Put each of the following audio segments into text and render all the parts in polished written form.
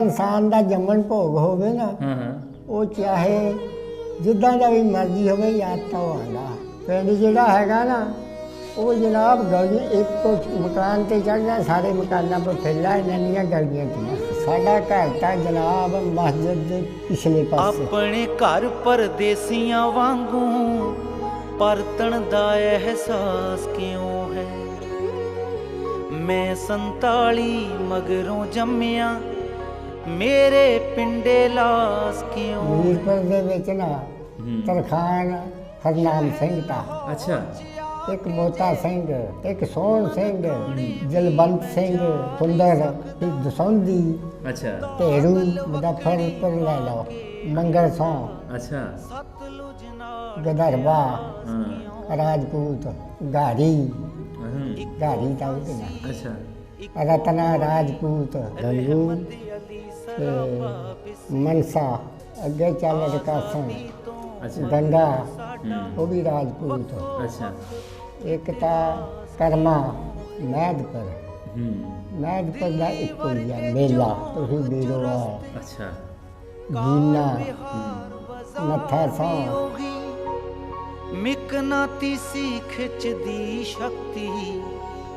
ਇਨਸਾਨ ਦਾ ਜੰਮਣ ਭੋਗ ਹੋਵੇ ਨਾ, ਉਹ ਚਾਹੇ ਜਿੱਦਾਂ ਦਾ ਵੀ ਮਰਜ਼ੀ ਹੋਵੇ, ਯਾਦ ਤਾਂ ਉਹ ਆਉਂਦਾ। ਪਿੰਡ ਜਿਹੜਾ ਹੈਗਾ ਨਾ, ਉਹ ਜਨਾਬ ਗਲੀ ਇੱਕ ਮਕਾਨ ਤੇ ਚੜ੍ਹਨਾ, ਸਾਰੇ ਮਕਾਨਾਂ ਪਰ ਫੈਲਾ ਇਹਨਾਂ ਦੀਆਂ ਗਲੀਆਂ ਤੀਆਂ। ਸਾਡਾ ਘਰ ਤਾਂ ਜਨਾਬ ਮਸਜਿਦ ਦੇ ਪਿਛਲੇ ਪਾਸੇ। ਆਪਣੇ ਘਰ ਪਰਦੇਸੀਆਂ ਵਾਂਗੂ ਪਰਤਣ ਦਾ ਅਹਿਸਾਸ ਕਿਉਂ ਹੈ? ਮੈਂ 47 ਮਗਰੋਂ ਜੰਮਿਆ, ਮੇਰੇ ਪਿੰਡੇ ਲਾਸ ਕਿਉਂ? ਮੀਰਪੁਰ ਦੇ ਵਿੱਚ ਨਾ ਤਰਖਾਨ ਹਰਨਾਮ ਸਿੰਘ ਦਾ, ਅੱਛਾ, ਇੱਕ ਮੋਤਾ ਸਿੰਘ, ਇੱਕ ਸੋਹਣ ਸਿੰਘ, ਜਲਵੰਤ ਸਿੰਘ, ਸੁੰਦਰ, ਦਸੌਂਦੀ, ਅੱਛਾ, ਢੇਰੂ, ਮੁਜ਼ੱਫਰਪੁਰ ਲੈ ਲਓ, ਮੰਗਲ ਸੌ, ਅੱਛਾ, ਗਦਰਬਾ, ਰਾਜਪੂਤ, ਗਾੜੀ, ਗਾੜੀ ਤਾਂ ਉਹਦੇ ਨਾਲ, ਅੱਛਾ, ਰਤਨਾ ਰਾਜਪੂਤ, ਗੰਗੂ ਤੇ ਮਨਸਾ, ਅੱਗੇ ਚੱਲ ਰਕਾਸਨ, ਅੱਛਾ, ਗੰਗਾ, ਉਹ ਵੀ ਰਾਜਪੂਤ। ਅੱਛਾ, ਇੱਕ ਤਾਂ ਕਰਮਾ ਮਹਿਦਪੁਰ, ਮਹਿਦਪੁਰ ਦਾ ਇੱਕੋ ਹੀ ਹੈ ਮੇਲਾ, ਤੁਸੀਂ ਬੀਰੋਆ, ਅੱਛਾ, ਜੀਨਾ, ਨੱਥਾ ਸੌ, ਮਿਕਨਾਤੀਸੀ ਖਿੱਚਦੀ ਸ਼ਕਤੀ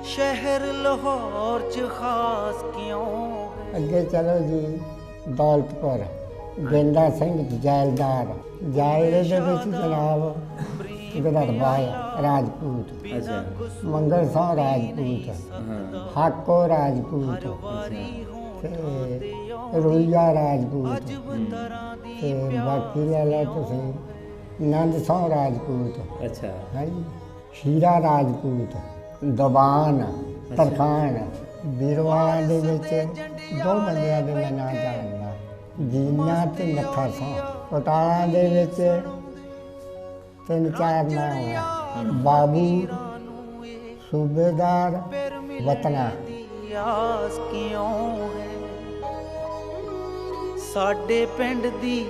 ਸ਼ਹਿਰ ਲਾਹੌਰ ਚ ਖਾਸ ਕਿਉਂ? ਅੱਗੇ ਚਲੋ ਜੀ ਦੌਲਤਪੁਰ, ਗੇਂਦਾ ਸਿੰਘ ਜੈਲਦਾਰ, ਜਾਇਲੇ ਦੇ ਵਿੱਚ ਜਨਾਬ ਗਦਰਬਾ ਰਾਜਪੂਤ, ਅੱਛਾ, ਮੰਗਲ ਸੌ ਰਾਜਪੂਤ, ਹਾਕੋ ਰਾਜਪੂਤ, ਤੇ ਰੁਈਆ ਰਾਜਪੂਤ, ਤੇ ਬਾਕੀ ਲੈ ਲਓ ਤੁਸੀਂ ਨੰਦ ਸੌ ਰਾਜਪੂਤ, ਅੱਛਾ, ਹਾਂਜੀ, ਸ਼ੀਰਾ ਰਾਜਪੂਤ, ਦਬਾਨ, ਤਰਖਾਨ। ਬੀਰਵਾਲਾਂ ਦੇ ਵਿੱਚ ਦੋ ਬੰਦਿਆਂ ਦੇ ਮੈਂ ਨਾਂ ਜਾਣਦਾ, ਜੀਨਾ ਤੇ ਨੱਥਾ ਸੌ। ਕੋਟਾਲਾਂ ਦੇ ਵਿੱਚ 3-4 ਨਾਂ ਆ, ਬਾਬੂ, ਸੂਬੇਦਾਰ, ਵਤਨਾ। ਆਸ ਕਿਉਂ ਹੈ? ਸਾਡੇ ਪਿੰਡ ਦੀ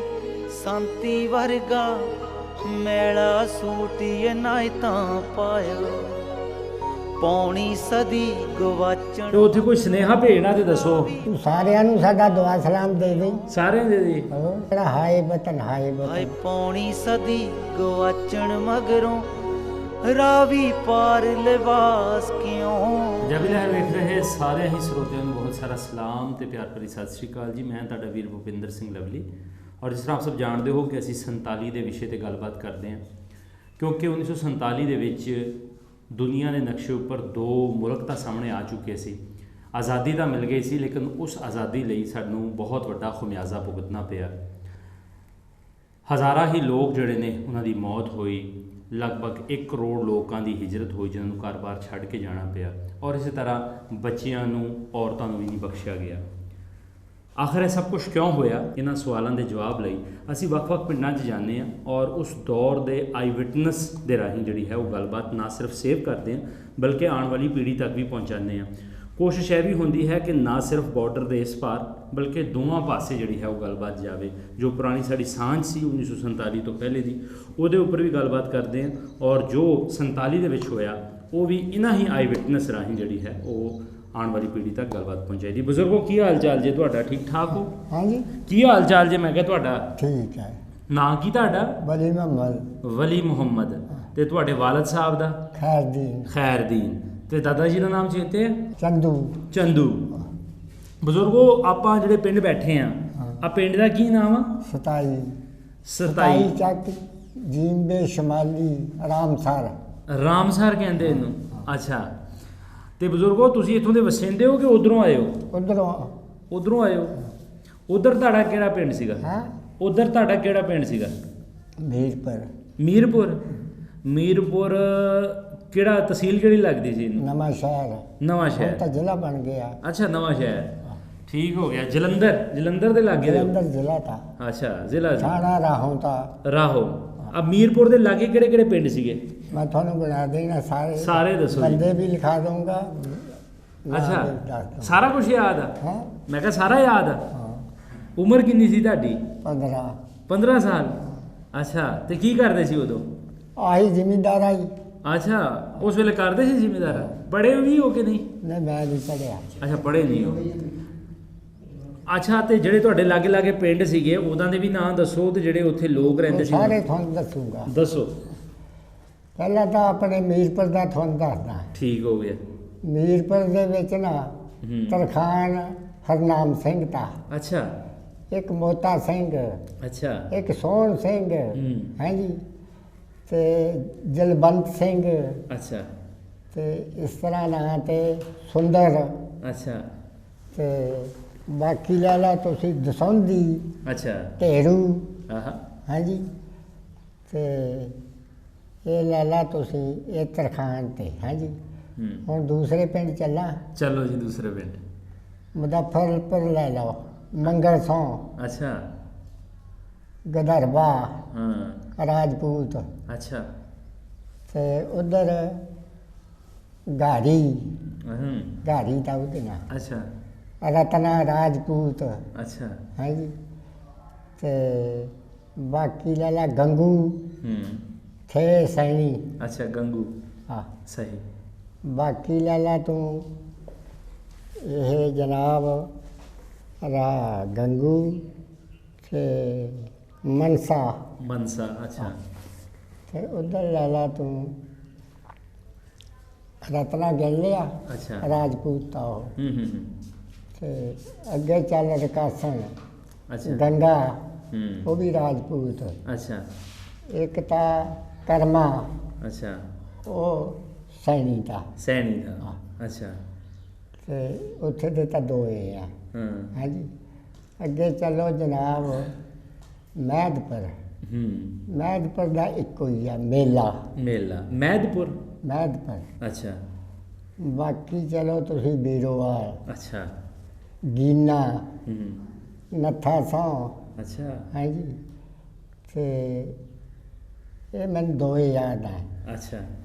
ਸੰਤੀ ਵਰਗਾ ਮੈਲਾ ਸੂਟ ਇਹ ਨਾ ਤਾਂ ਪਾਇਆ, ਪੌਣੀ ਸਦੀ ਗਵਾਚਣ। ਤੇ ਉੱਥੇ ਕੋਈ ਸੁਨੇਹਾ ਭੇਜਣਾ ਤੇ ਦੱਸੋ। ਤੂੰ ਸਾਰਿਆਂ ਨੂੰ ਸਾਡਾ ਦੁਆ ਸਲਾਮ ਦੇ ਦੇ। ਸਾਰਿਆਂ ਦੇ ਦੀ ਜਿਹੜਾ ਹਾਏ ਵਤਨ, ਹਾਏ ਹਾਏ ਵਤਨ। ਪੌਣੀ ਸਦੀ ਗਵਾਚਣ ਮਗਰੋਂ ਰਾਵੀ ਪਾਰ ਲਿਬਾਸ ਕਿਉਂ? ਜਬੀ ਲਹਿਰ ਵੇਖ ਰਹੇ ਸਾਰੇ ਹੀ ਸਰੋਤਿਆਂ ਨੂੰ ਬਹੁਤ ਸਾਰਾ ਸਲਾਮ ਤੇ ਪਿਆਰ ਭਰੀ ਸਤਿ ਸ਼੍ਰੀ ਅਕਾਲ ਜੀ। ਮੈਂ ਤੁਹਾਡਾ ਵੀਰ ਭੁਪਿੰਦਰ ਸਿੰਘ ਲਵਲੀ, ਔਰ ਜਿਸ ਤਰ੍ਹਾਂ ਆਪ ਸਭ ਜਾਣਦੇ ਹੋ ਕਿ ਅਸੀਂ 47 ਦੇ ਵਿਸ਼ੇ ਤੇ ਗੱਲਬਾਤ ਕਰਦੇ ਹਾਂ, ਕਿਉਂਕਿ 1947 ਦੇ ਵਿੱਚ ਦੁਨੀਆ ਦੇ ਨਕਸ਼ੇ ਉੱਪਰ ਦੋ ਮੁਲਕ ਤਾਂ ਸਾਹਮਣੇ ਆ ਚੁੱਕੇ ਸੀ। ਆਜ਼ਾਦੀ ਤਾਂ ਮਿਲ ਗਈ ਸੀ, ਲੇਕਿਨ ਉਸ ਆਜ਼ਾਦੀ ਲਈ ਸਾਨੂੰ ਬਹੁਤ ਵੱਡਾ ਖਮਿਆਜ਼ਾ ਭੁਗਤਣਾ ਪਿਆ। ਹਜ਼ਾਰਾਂ ਹੀ ਲੋਕ ਜਿਹੜੇ ਨੇ ਉਹਨਾਂ ਦੀ ਮੌਤ ਹੋਈ, ਲਗਭਗ 1 ਕਰੋੜ ਲੋਕਾਂ ਦੀ ਹਿਜਰਤ ਹੋਈ ਜਿਨ੍ਹਾਂ ਨੂੰ ਘਰ-ਬਾਰ ਛੱਡ ਕੇ ਜਾਣਾ ਪਿਆ, ਔਰ ਇਸੇ ਤਰ੍ਹਾਂ ਬੱਚਿਆਂ ਨੂੰ, ਔਰਤਾਂ ਨੂੰ ਵੀ ਨਹੀਂ ਬਖਸ਼ਿਆ ਗਿਆ। ਆਖਰ ਇਹ ਸਭ ਕੁਝ ਕਿਉਂ ਹੋਇਆ? ਇਹਨਾਂ ਸਵਾਲਾਂ ਦੇ ਜਵਾਬ ਲਈ ਅਸੀਂ ਵੱਖ-ਵੱਖ ਪਿੰਡਾਂ 'ਚ ਜਾਂਦੇ ਹਾਂ, ਔਰ ਉਸ ਦੌਰ ਦੇ ਆਈ ਵਿਟਨੈਸ ਦੇ ਰਾਹੀਂ ਜਿਹੜੀ ਹੈ ਉਹ ਗੱਲਬਾਤ ਨਾ ਸਿਰਫ ਸੇਵ ਕਰਦੇ ਹਾਂ, ਬਲਕਿ ਆਉਣ ਵਾਲੀ ਪੀੜ੍ਹੀ ਤੱਕ ਵੀ ਪਹੁੰਚਾਉਂਦੇ ਹਾਂ। ਕੋਸ਼ਿਸ਼ ਇਹ ਵੀ ਹੁੰਦੀ ਹੈ ਕਿ ਨਾ ਸਿਰਫ ਬਾਰਡਰ ਦੇ ਇਸ ਪਾਰ, ਬਲਕਿ ਦੋਵਾਂ ਪਾਸੇ ਜਿਹੜੀ ਹੈ ਉਹ ਗੱਲਬਾਤ ਜਾਵੇ। ਜੋ ਪੁਰਾਣੀ ਸਾਡੀ ਸਾਂਝ ਸੀ 1947 ਤੋਂ ਪਹਿਲੇ ਦੀ, ਉਹਦੇ ਉੱਪਰ ਵੀ ਗੱਲਬਾਤ ਕਰਦੇ ਹਾਂ, ਔਰ ਜੋ 47 ਦੇ ਵਿੱਚ ਹੋਇਆ ਉਹ ਵੀ ਇਹਨਾਂ ਹੀ ਆਈ ਵਿਟਨੈਸ ਰਾਹੀਂ ਜਿਹੜੀ ਹੈ ਉਹ ਆਉਣ ਵਾਲੀ ਪੀੜ੍ਹੀ ਤੱਕ ਗੱਲਬਾਤ ਪਹੁੰਚਾਈ ਦੀ। ਬਜ਼ੁਰਗੋ, ਕੀ ਹਾਲ ਚਾਲ ਜੇ ਤੁਹਾਡਾ? ਠੀਕ ਠਾਕ ਹੋ? ਹਾਂਜੀ, ਕੀ ਹਾਲ ਚਾਲ ਜੇ? ਮੈਂ ਕਿਹਾ ਤੁਹਾਡਾ ਠੀਕ ਹੈ। ਨਾਂ ਕੀ ਤੁਹਾਡਾ? ਵਲੀ ਮੁਹੰਮਦ। ਵਲੀ ਮੁਹੰਮਦ। ਤੇ ਤੁਹਾਡੇ ਵਾਲਦ ਸਾਹਿਬ ਦਾ? ਖੈਰਦੀਨ। ਖੈਰਦੀਨ। ਤੇ ਦਾਦਾ ਜੀ ਦਾ ਨਾਮ ਚੇਤੇ ਹੈ? ਚੰਦੂ। ਚੰਦੂ। ਬਜ਼ੁਰਗੋ, ਆਪਾਂ ਜਿਹੜੇ ਪਿੰਡ ਬੈਠੇ ਆ, ਆ ਪਿੰਡ ਦਾ ਕੀ ਨਾਮ ਆ? 27 27 ਚੱਕ, ਜੀਂਬੇ ਸ਼ਮਾਲੀ, ਰਾਮਸਰ। ਰਾਮਸਰ ਕਹਿੰਦੇ ਇਹਨੂੰ? ਅੱਛਾ। ਤੇ ਬਜ਼ੁਰਗੋ, ਤੁਸੀਂ ਇੱਥੋਂ ਦੇ ਵਸਿੰਦੇ ਹੋ ਕਿ ਉਧਰੋਂ ਆਏ ਹੋ? ਉਧਰੋਂ। ਉਧਰੋਂ ਆਏ ਹੋ। ਉਧਰ ਤੁਹਾਡਾ ਕਿਹੜਾ ਪਿੰਡ ਸੀਗਾ? ਹਾਂ, ਉਧਰ ਤੁਹਾਡਾ ਕਿਹੜਾ ਪਿੰਡ ਸੀਗਾ? ਮੀਰਪੁਰ। ਮੀਰਪੁਰ। ਮੀਰਪੁਰ ਕਿਹੜਾ ਤਹਿਸੀਲ ਕਿਹੜੀ ਲੱਗਦੀ ਸੀ ਇਹਨੂੰ? ਨਵਾਂ ਸ਼ਹਿਰ। ਨਵਾਂ ਹੁਣ ਸ਼ਹਿਰ। ਤਾਂ ਜ਼ਿਲ੍ਹਾ ਬਣ ਗਿਆ। ਅੱਛਾ, ਨਵਾਂ ਸ਼ਹਿਰ, ਠੀਕ ਹੋ ਗਿਆ। ਜਲੰਧਰ। ਜਲੰਧਰ ਦੇ ਲਾਗੇ ਦੇ? ਜਲੰਧਰ ਜ਼ਿਲ੍ਹਾ ਤਾਂ। ਅੱਛਾ, ਜ਼ਿਲ੍ਹਾ ਥਾਣਾ ਰਾਹੋਂ ਤਾਂ। ਰਾਹੋ। ਆ ਮੀਰਪੁਰ ਦੇ ਲਾਗੇ ਕਿਹੜੇ ਕਿਹੜੇ ਪਿੰਡ ਸੀਗੇ? ਮੈਂ ਤੁਹਾਨੂੰ ਬਣਾ ਦੇਣਾ ਸਾਰੇ। ਸਾਰੇ ਦੱਸੋ ਜੀ। ਬੰਦੇ ਵੀ ਲਿਖਾ ਦਊਂਗਾ। ਅੱਛਾ, ਸਾਰਾ ਕੁਝ ਯਾਦ ਆ? ਹਾਂ, ਮੈਂ ਕਿਹਾ ਸਾਰਾ ਯਾਦ ਆ। ਹਾਂ। ਉਮਰ ਕਿੰਨੀ ਸੀ ਤੁਹਾਡੀ? 15। 15 ਸਾਲ। ਅੱਛਾ, ਤੇ ਕੀ ਕਰਦੇ ਸੀ ਉਦੋਂ? ਆਹੀ ਜ਼ਿਮੀਂਦਾਰ ਆਈ। ਅੱਛਾ, ਉਸ ਵੇਲੇ ਕਰਦੇ ਸੀ ਜ਼ਿਮੀਂਦਾਰ? ਪੜ੍ਹੇ ਵੀ ਹੋ ਕਿ ਨਹੀਂ? ਨਹੀਂ, ਮੈਂ ਨਹੀਂ ਪੜ੍ਹਿਆ। ਅੱਛਾ, ਪੜ੍ਹੇ ਨਹੀਂ ਹੋ। ਅੱਛਾ, ਤੇ ਜਿਹੜੇ ਤੁਹਾਡੇ ਲਾਗੇ ਲਾਗੇ ਪਿੰਡ ਸੀਗੇ ਉਹਨਾਂ ਦੇ ਵੀ ਨਾਂ ਦੱਸੋ, ਤੇ ਜਿਹੜੇ ਉੱਥੇ ਲੋਕ ਰਹਿੰਦੇ ਉਹ ਸੀ ਸਾਰੇ ਤੁਹਾਨੂੰ ਦੱਸੂਗਾ। ਦੱਸੋ। ਪਹਿਲਾਂ ਤਾਂ ਆਪਣੇ ਮੀਰਪੁਰ ਦਾ ਤੁਹਾਨੂੰ ਦੱਸਦਾ। ਠੀਕ ਹੋ ਗਿਆ। ਮੀਰਪੁਰ ਦੇ ਵਿੱਚ ਨਾ ਹੂੰ। ਤਰਖਾਣ ਹਰਨਾਮ ਸਿੰਘ ਤਾ, ਅੱਛਾ ਇੱਕ ਮੋਤਾ ਸਿੰਘ, ਅੱਛਾ। ਇੱਕ ਸੋਹਣ ਸਿੰਘ, ਹੂੰ। ਹਾਂਜੀ, ਤੇ ਜਲਵੰਤ ਸਿੰਘ, ਅੱਛਾ ਤੇ ਇਸ ਤਰ੍ਹਾਂ ਨਾਂ ਤੇ ਸੁੰਦਰ, ਅੱਛਾ ਤੇ ਬਾਕੀ ਲੈ ਲਾ ਤੁਸੀਂ ਦਸੌਂਦੀ, ਅੱਛਾ। ਢੇਰੂ, ਆਹਾ। ਹਾਂਜੀ, ਤੇ ਇਹ ਲੈ ਲਾ ਤੁਸੀਂ ਇਹ ਤਰਖਾਣ ਤੇ, ਹਾਂਜੀ। ਹੂੰ। ਹੁਣ ਦੂਸਰੇ ਪਿੰਡ ਚੱਲਾਂ। ਚਲੋ ਜੀ ਦੂਸਰੇ ਪਿੰਡ। ਮੁਜ਼ੱਫਰਪੁਰ ਲੈ ਲਓ, ਮੰਗਲ ਸੌ, ਅੱਛਾ। ਗਦਰਬਾ, ਹਾਂ। ਰਾਜਪੂਤ, ਅੱਛਾ। ਤੇ ਉਧਰ ਗਾੜੀ, ਹੂੰ। ਗਾੜੀ ਦਾ ਉਹਦੇ ਨਾਲ ਅੱਛਾ ਰਤਨਾ ਰਾਜਪੂਤ, ਅੱਛਾ। ਹਾਂਜੀ, ਤੇ ਬਾਕੀ ਲੈ ਲਾ ਗੰਗੂ, ਹੂੰ। ਥੇ ਸੈਣੀ, ਅੱਛਾ ਗੰਗੂ। ਹਾਂ। ਸਹੀ। ਬਾਕੀ ਲੈ ਲਾ ਤੂੰ ਇਹ ਜਨਾਬ ਰਾ ਗੰਗੂ ਤੇ ਮਨਸਾ, ਮਨਸਾ। ਅੱਛਾ। ਤੇ ਉਧਰ ਲੈ ਲਾ ਤੂੰ ਰਤਨਾ ਗਿਣ ਲਿਆ, ਅੱਛਾ। ਰਾਜਪੂਤ ਤਾਂ ਉਹ, ਹੂੰ ਹੂੰ ਹੂੰ। ਤੇ ਅੱਗੇ ਚੱਲ ਰਕਾਸਣ, ਅੱਛਾ। ਗੰਗਾ, ਹੂੰ। ਉਹ ਵੀ ਰਾਜਪੂਤ, ਅੱਛਾ ਇੱਕ ਤਾਂ ਕਰਮਾ, ਅੱਛਾ। ਉਹ ਸੈਣੀ ਦਾ, ਸੈਣੀ ਦਾ। ਅੱਛਾ। ਤੇ ਉੱਥੇ ਦੇ ਤਾਂ ਦੋਏ ਆ, ਹਾਂ। ਹਾਂਜੀ। ਅੱਗੇ ਚੱਲੋ ਜਨਾਬ ਮਹਿਦਪੁਰ, ਹੂੰ। ਮਹਿਦਪੁਰ ਦਾ ਇੱਕੋ ਹੀ ਆ ਮੇਲਾ, ਮੇਲਾ ਮਹਿਦਪੁਰ। ਮਹਿਦਪੁਰ। ਅੱਛਾ ਬਾਕੀ ਚਲੋ ਤੁਸੀਂ ਬੀਰੋਵਾਲ, ਅੱਛਾ। ਗੀਨਾ, ਹੂੰ। ਨੱਥਾ ਸੌ, ਅੱਛਾ ਹਾਂਜੀ, ਤੇ ਇਹ ਮੈਨੂੰ ਦੋਏ ਯਾਦ ਆ। ਅੱਛਾ।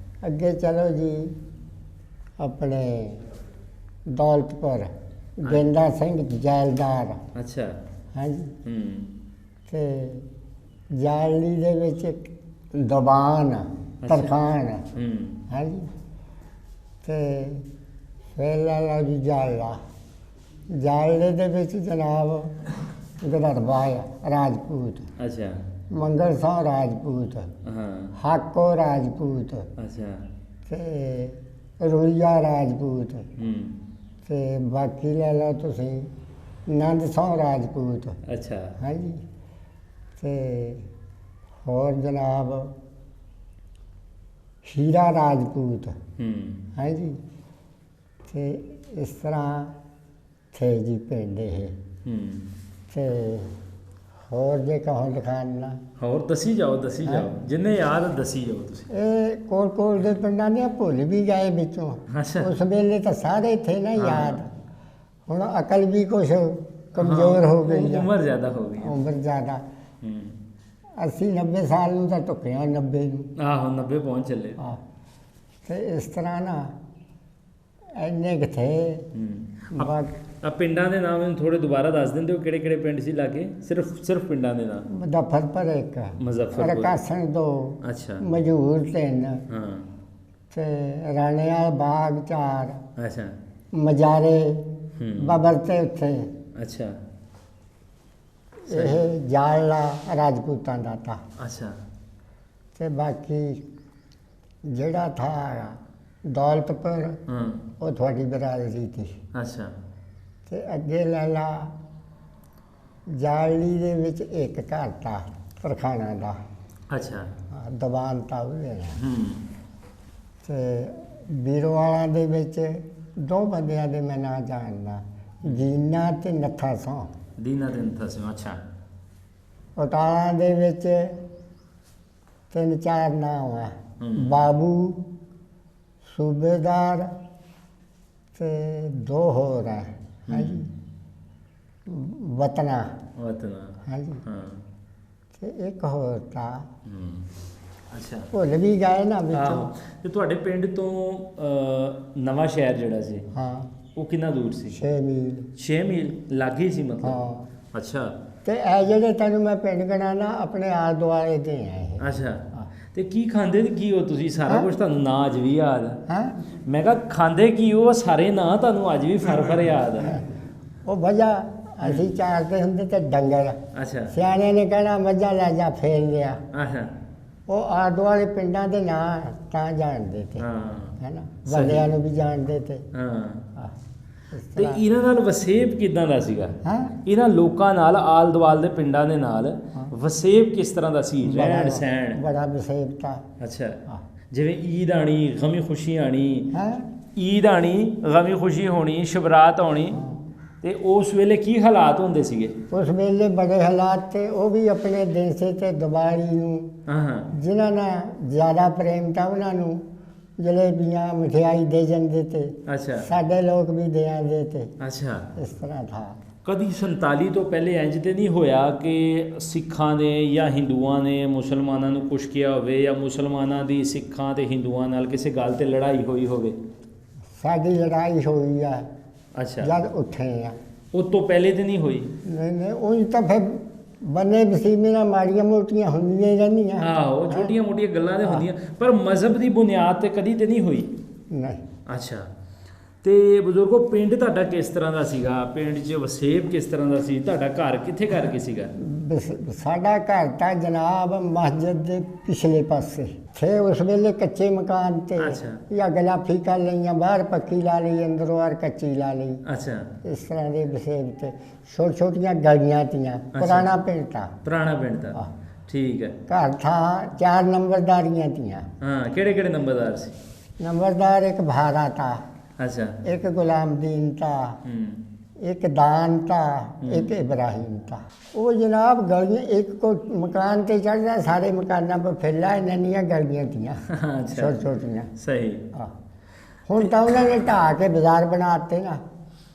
ਅੱਗੇ ਚਲੋ ਜੀ ਆਪਣੇ ਦੌਲਤਪੁਰ, ਗੇਂਦਾ ਸਿੰਘ ਜੈਲਦਾਰ, ਅੱਛਾ। ਹਾਂਜੀ, ਹੂੰ। ਤੇ ਜਾਲਨੀ ਦੇ ਵਿੱਚ ਇੱਕ ਦਬਾਨ, ਤਰਖਾਣ, ਹੂੰ। ਹਾਂਜੀ, ਤੇ ਫਿਰ ਲੈ ਲਓ ਜੀ ਜਾਲਾ, ਜਾਲੇ ਦੇ ਵਿੱਚ ਜਨਾਬ ਗਦਰਬਾ ਰਾਜਪੂਤ, ਅੱਛਾ। ਮੰਗਲ ਸੌ ਰਾਜਪੂਤ, ਹਾਂ। ਹਾਕੋ ਰਾਜਪੂਤ, ਅੱਛਾ। ਤੇ ਰੁਈਆ ਰਾਜਪੂਤ, ਹੂੰ। ਤੇ ਬਾਕੀ ਲੈ ਲਓ ਤੁਸੀਂ ਨੰਦ ਸੌ ਰਾਜਪੂਤ, ਅੱਛਾ। ਹਾਂਜੀ, ਤੇ ਹੋਰ ਜਨਾਬ ਹੀਰਾ ਰਾਜਪੂਤ, ਹੂੰ। ਹਾਂਜੀ, ਤੇ ਇਸ ਤਰ੍ਹਾਂ ਥੇ ਜੀ ਪਿੰਡ ਇਹ, ਹੂੰ। ਤੇ ਹੋਰ ਜੇ ਕਹੋ ਦਿਖਾਣਾ, ਹੋਰ ਦੱਸੀ ਜਾਓ ਦੱਸੀ ਹਾਂ। ਜਾਓ, ਜਿੰਨੇ ਯਾਦ ਆ ਦੱਸੀ ਜਾਓ ਤੁਸੀਂ। ਇਹ ਕੋਲ ਕੋਲ ਦੇ ਪਿੰਡਾਂ ਦੀਆਂ ਭੁੱਲ ਵੀ ਗਏ ਵਿੱਚੋਂ, ਅੱਛਾ। ਉਸ ਵੇਲੇ ਤਾਂ ਸਾਰੇ ਥੇ ਨਾ ਹਾਂ। ਯਾਦ, ਹੁਣ ਅਕਲ ਵੀ ਕੁਛ ਕਮਜ਼ੋਰ ਹੋ ਗਈ ਆ, ਉਮਰ ਜ਼ਿਆਦਾ ਹੋ ਗਈ। ਉਮਰ ਜ਼ਿਆਦਾ, ਹੂੰ। 80-90 ਸਾਲ ਨੂੰ ਤਾਂ ਟੁੱਕਿਆ, 90 ਨੂੰ, ਆਹੋ 90 ਪਹੁੰਚ ਚੱਲੇ। ਹਾਂ। ਤੇ ਇਸ ਤਰ੍ਹਾਂ ਨਾ ਇੰਨੇ ਕੁ ਥੇ। ਹੂੰ। ਬਾਕੀ ਆ ਪਿੰਡਾਂ ਦੇ ਨਾਮ ਮੈਨੂੰ ਥੋੜੇ ਦੁਬਾਰਾ ਦੱਸ ਦਿੰਦੇ ਹੋ, ਕਿਹੜੇ ਕਿਹੜੇ ਪਿੰਡ ਸੀ ਲਾਗੇ? ਸਿਰਫ ਪਿੰਡਾਂ ਦੇ ਨਾਮ। ਮੁਜ਼ੱਫਰਪੁਰ ਇੱਕ, ਮੁਜ਼ੱਫਰਪੁਰ। ਰਕਾਸਣ 2, ਅੱਛਾ। ਮਜੂਰ 3, ਹਾਂ। ਤੇ ਰਾਣੇਵਾਲ ਬਾਗ 4, ਅੱਛਾ। ਮਜਾਰੇ, ਹੂੰ। ਬਬਰ ਤੇ ਉੱਥੇ ਅੱਛਾ। ਇਹ ਜਾਲਾ ਰਾਜਪੂਤਾਂ ਦਾ ਤਾ, ਅੱਛਾ। ਤੇ ਬਾਕੀ ਜਿਹੜਾ ਥਾ ਦੌਲਤਪੁਰ, ਹਾਂ। ਉਹ ਤੁਹਾਡੀ ਬਰਾਦਰੀ ਸੀ। ਅੱਛਾ। ਤੇ ਅੱਗੇ ਲੈ ਲਾ ਜਾਲੀ ਦੇ ਵਿੱਚ ਇੱਕ ਘਰ ਤਾ ਤਰਖਾਣਾ ਦਾ, ਅੱਛਾ। ਦੀਵਾਨ ਤਾ ਉਹਦੇ ਨਾਲ, ਹੂੰ। ਤੇ ਬੀਰੋਵਾਲਾਂ ਦੇ ਵਿੱਚ 2 ਬੰਦਿਆਂ ਦੇ ਮੈਂ ਨਾਂ ਜਾਣਦਾ, ਜੀਨਾ ਤੇ ਨੱਥਾ ਸੌ। ਦੀਨਾ ਦਿਨ था ਸੀ। ਅੱਛਾ। ਉਟਾਲਾਂ ਦੇ ਵਿੱਚ 3-4 ਨਾਮ ਆ, ਹੂੰ। ਬਾਬੂ, ਸੂਬੇਦਾਰ, ਤੇ 2 ਹੋਰ ਆ, ਹਾਂਜੀ, ਵਤਨਾ, ਵਤਨਾ। ਹਾਂਜੀ, ਹਾਂ। ਤੇ ਇੱਕ ਹੋਰ ਤਾ ਹੂੰ। ਅੱਛਾ। ਭੁੱਲ ਵੀ ਗਏ ਨਾ ਆਹੋ। ਵਿੱਚੋਂ। ਤੇ ਤੁਹਾਡੇ ਪਿੰਡ ਤੋਂ ਨਵਾਂ ਸ਼ਹਿਰ ਜਿਹੜਾ ਸੀ, ਹਾਂ, ਉਹ ਕਿੰਨਾ ਦੂਰ ਸੀ? 6 ਮੀਲ। 6 ਮੀਲ ਲਾਗੇ ਹੀ ਸੀ ਮਤਲਬ? ਹਾਂ। ਅੱਛਾ। ਤੇ ਇਹ ਜਿਹੜੇ ਤੈਨੂੰ ਮੈਂ ਪਿੰਡ ਗਣਾਣਾ ਆਪਣੇ ਆਲੇ ਦੁਆਲੇ ਦੇ ਆ ਇਹ। ਅੱਛਾ। ਹਾਂ। ਤੇ ਕੀ ਖਾਂਦੇ ਤੇ ਕੀ ਹੋ ਤੁਸੀਂ? ਸਾਰਾ ਹੈਂ? ਕੁਝ ਤੁਹਾਨੂੰ ਨਾਂ ਅੱਜ ਵੀ ਯਾਦ ਆ? ਹਾਂ, ਮੈਂ ਕਿਹਾ ਖਾਂਦੇ ਕੀ ਉਹ ਸਾਰੇ ਨਾਂ ਤੁਹਾਨੂੰ ਅੱਜ ਵੀ ਫਰ ਯਾਦ ਆ? ਉਹ ਵਜ੍ਹਾ ਅਸੀਂ ਚਾਰਦੇ ਹੁੰਦੇ ਤੇ ਡੰਗਰ। ਅੱਛਾ ਸਿਆਣਿਆਂ ਨੇ ਕਹਿਣਾ ਮੱਝਾਂ ਲੈ ਜਾ ਫੇਰ ਲਿਆ। ਅੱਛਾ ਉਹ ਆਲੇ ਦੁਆਲੇ ਪਿੰਡਾਂ ਦੇ ਨਾਂ ਤਾਂ ਜਾਣਦੇ ਤੇ, ਹਾਂ ਹੈ ਨਾ, ਸਹੀ। ਬੰਦਿਆਂ ਨੂੰ ਵੀ ਜਾਣਦੇ ਤੇ। ਹਾਂ ਆਹ, ਇਸ ਤੇ ਤਰ੍ਹਾਂ। ਇਹਨਾਂ ਨਾਲ ਵਸੇਬ ਕਿਦਾਂ ਦਾ ਸੀਗਾ? ਹਾਂ ਇਹਨਾਂ ਲੋਕਾਂ ਨਾਲ ਆਲ ਦੁਆਲ ਦੇ ਪਿੰਡਾਂ ਦੇ ਨਾਲ ਹਾਂ। ਵਸੇਬ ਕਿਸ ਤਰ੍ਹਾਂ ਦਾ ਸੀ, ਰਹਿਣ ਸਹਿਣ? ਬੜਾ ਵਿਸੇਬਤਾ। ਅੱਛਾ ਹਾਂ ਜਿਵੇਂ ਈਦ ਆਣੀ, ਗਮੀ ਖੁਸ਼ੀ ਆਣੀ, ਹੈ। ਈਦ ਆਣੀ, ਗਮੀ ਖੁਸ਼ੀ ਹੋਣੀ, ਸ਼ਬਰਾਤ ਆਉਣੀ, ਤੇ ਉਸ ਵੇਲੇ ਕੀ ਹਾਲਾਤ ਹੁੰਦੇ ਸੀਗੇ? ਉਸ ਵੇਲੇ ਬੜੇ ਹਾਲਾਤ ਤੇ ਉਹ ਵੀ ਆਪਣੇ ਦੇਸੇ ਤੇ ਦਿਵਾਲੀ ਨੂੰ ਹਾਂ ਹਾਂ ਜਿਨ੍ਹਾਂ ਨਾਲ ਜ਼ਿਆਦਾ ਪ੍ਰੇਮ ਤਾਂ ਉਹਨਾਂ ਨੂੰ ਜਲੇਬੀਆਂ ਮਠਿਆਈ ਦੇ ਜਾਂਦੇ ਤੇ ਅੱਛਾ ਸਾਡੇ ਲੋਕ ਵੀ ਦੇ ਆਂਦੇ ਤੇ। ਅੱਛਾ ਇਸ ਤਰ੍ਹਾਂ ਥਾ। ਕਦੀ 47 ਤੋਂ ਪਹਿਲੇ ਇੰਜ ਤੇ ਨਹੀਂ ਹੋਇਆ ਕਿ ਸਿੱਖਾਂ ਨੇ ਜਾਂ ਹਿੰਦੂਆਂ ਨੇ ਮੁਸਲਮਾਨਾਂ ਨੂੰ ਕੁਛ ਕਿਹਾ ਹੋਵੇ, ਜਾਂ ਮੁਸਲਮਾਨਾਂ ਦੀ ਸਿੱਖਾਂ ਤੇ ਹਿੰਦੂਆਂ ਨਾਲ ਕਿਸੇ ਗੱਲ ਤੇ ਲੜਾਈ ਹੋਈ ਹੋਵੇ? ਸਾਡੀ ਲੜਾਈ ਹੋਈ ਆ ਅੱਛਾ ਜਦ ਉੱਠੇ ਆ। ਉਹ ਤੋਂ ਪਹਿਲੇ ਤੇ ਨਹੀਂ ਹੋਈ? ਨਹੀਂ ਨਹੀਂ ਉਂਝ ਤਾਂ ਫਿਰ ਬੰਨੇ ਬਸੀਮੇ ਨਾਲ ਮਾੜੀਆਂ ਮੋਟੀਆਂ ਹੁੰਦੀਆਂ ਹੀ ਰਹਿੰਦੀਆਂ। ਆਹੋ ਛੋਟੀਆਂ ਮੋਟੀਆਂ ਗੱਲਾਂ ਤੇ ਹੁੰਦੀਆਂ, ਪਰ ਮਜ਼ਹਬ ਦੀ ਬੁਨਿਆਦ ਤੇ ਕਦੀ ਤੇ ਨਹੀਂ ਹੋਈ। ਨਹੀਂ ਅੱਛਾ ਤੇ ਬਜ਼ੁਰਗੋ ਪਿੰਡ ਤੁਹਾਡਾ ਕਿਸ ਤਰ੍ਹਾਂ ਦਾ ਸੀਗਾ? ਪਿੰਡ 'ਚ ਵਸੇਬ ਕਿਸ ਤਰ੍ਹਾਂ ਦਾ ਸੀ? ਤੁਹਾਡਾ ਘਰ ਕਿੱਥੇ ਕਰਕੇ ਸੀਗਾ? ਸਾਡਾ ਘਰ ਤਾਂ ਜਨਾਬ ਮਸਜਿਦ ਦੇ ਪਿਛਲੇ ਪਾਸੇ ਥੇ। ਉਸ ਵੇਲੇ ਕੱਚੇ ਮਕਾਨ ਤੇ ਅੱਛਾ। ਜਾਂ ਗਲਾਫੀ ਕਰ ਲਈਆਂ, ਬਾਹਰ ਪੱਕੀ ਲਾ ਲਈ, ਅੰਦਰੋਂ ਆਰ ਕੱਚੀ ਲਾ ਲਈ। ਅੱਛਾ ਇਸ ਤਰ੍ਹਾਂ ਦੇ ਵਸੇਬ ਤੇ ਛੋਟੀਆਂ ਗਲੀਆਂ ਤੀਆਂ। ਪੁਰਾਣਾ ਪਿੰਡ ਤਾਂ। ਪੁਰਾਣਾ ਪਿੰਡ ਦਾ, ਆਹ। ਠੀਕ ਹੈ। ਘਰ ਥਾਂ 4 ਨੰਬਰਦਾਰੀਆਂ ਤੀਆਂ। ਹਾਂ ਕਿਹੜੇ ਕਿਹੜੇ ਨੰਬਰਦਾਰ ਸੀ? ਨੰਬਰਦਾਰ ਇੱਕ ਭਾਰਾ ਤਾ, ਅੱਛਾ ਇੱਕ ਗੁਲਾਮਦੀਨ ਤਾ, ਹੂੰ ਇੱਕ ਦਾਨ ਤਾ, ਇੱਕ ਇਬਰਾਹੀਮ ਤਾ। ਉਹ ਜਨਾਬ ਗਲੀਆਂ ਇੱਕ ਕੋ ਮਕਾਨ ਤੇ ਚੜ੍ਹਦਾ, ਸਾਰੇ ਮਕਾਨਾਂ ਪਰ ਫੈਲਾ ਇੰਨੀਆਂ ਗਲੀਆਂ ਤੀਆਂ ਅੱਛਾ ਛੋਟੀਆਂ। ਸਹੀ। ਆਹ ਹੁਣ ਤਾਂ ਉਹਨਾਂ ਨੇ ਢਾਹ ਕੇ ਬਾਜ਼ਾਰ ਬਣਾ ਦਿੱਤੇ ਨਾ।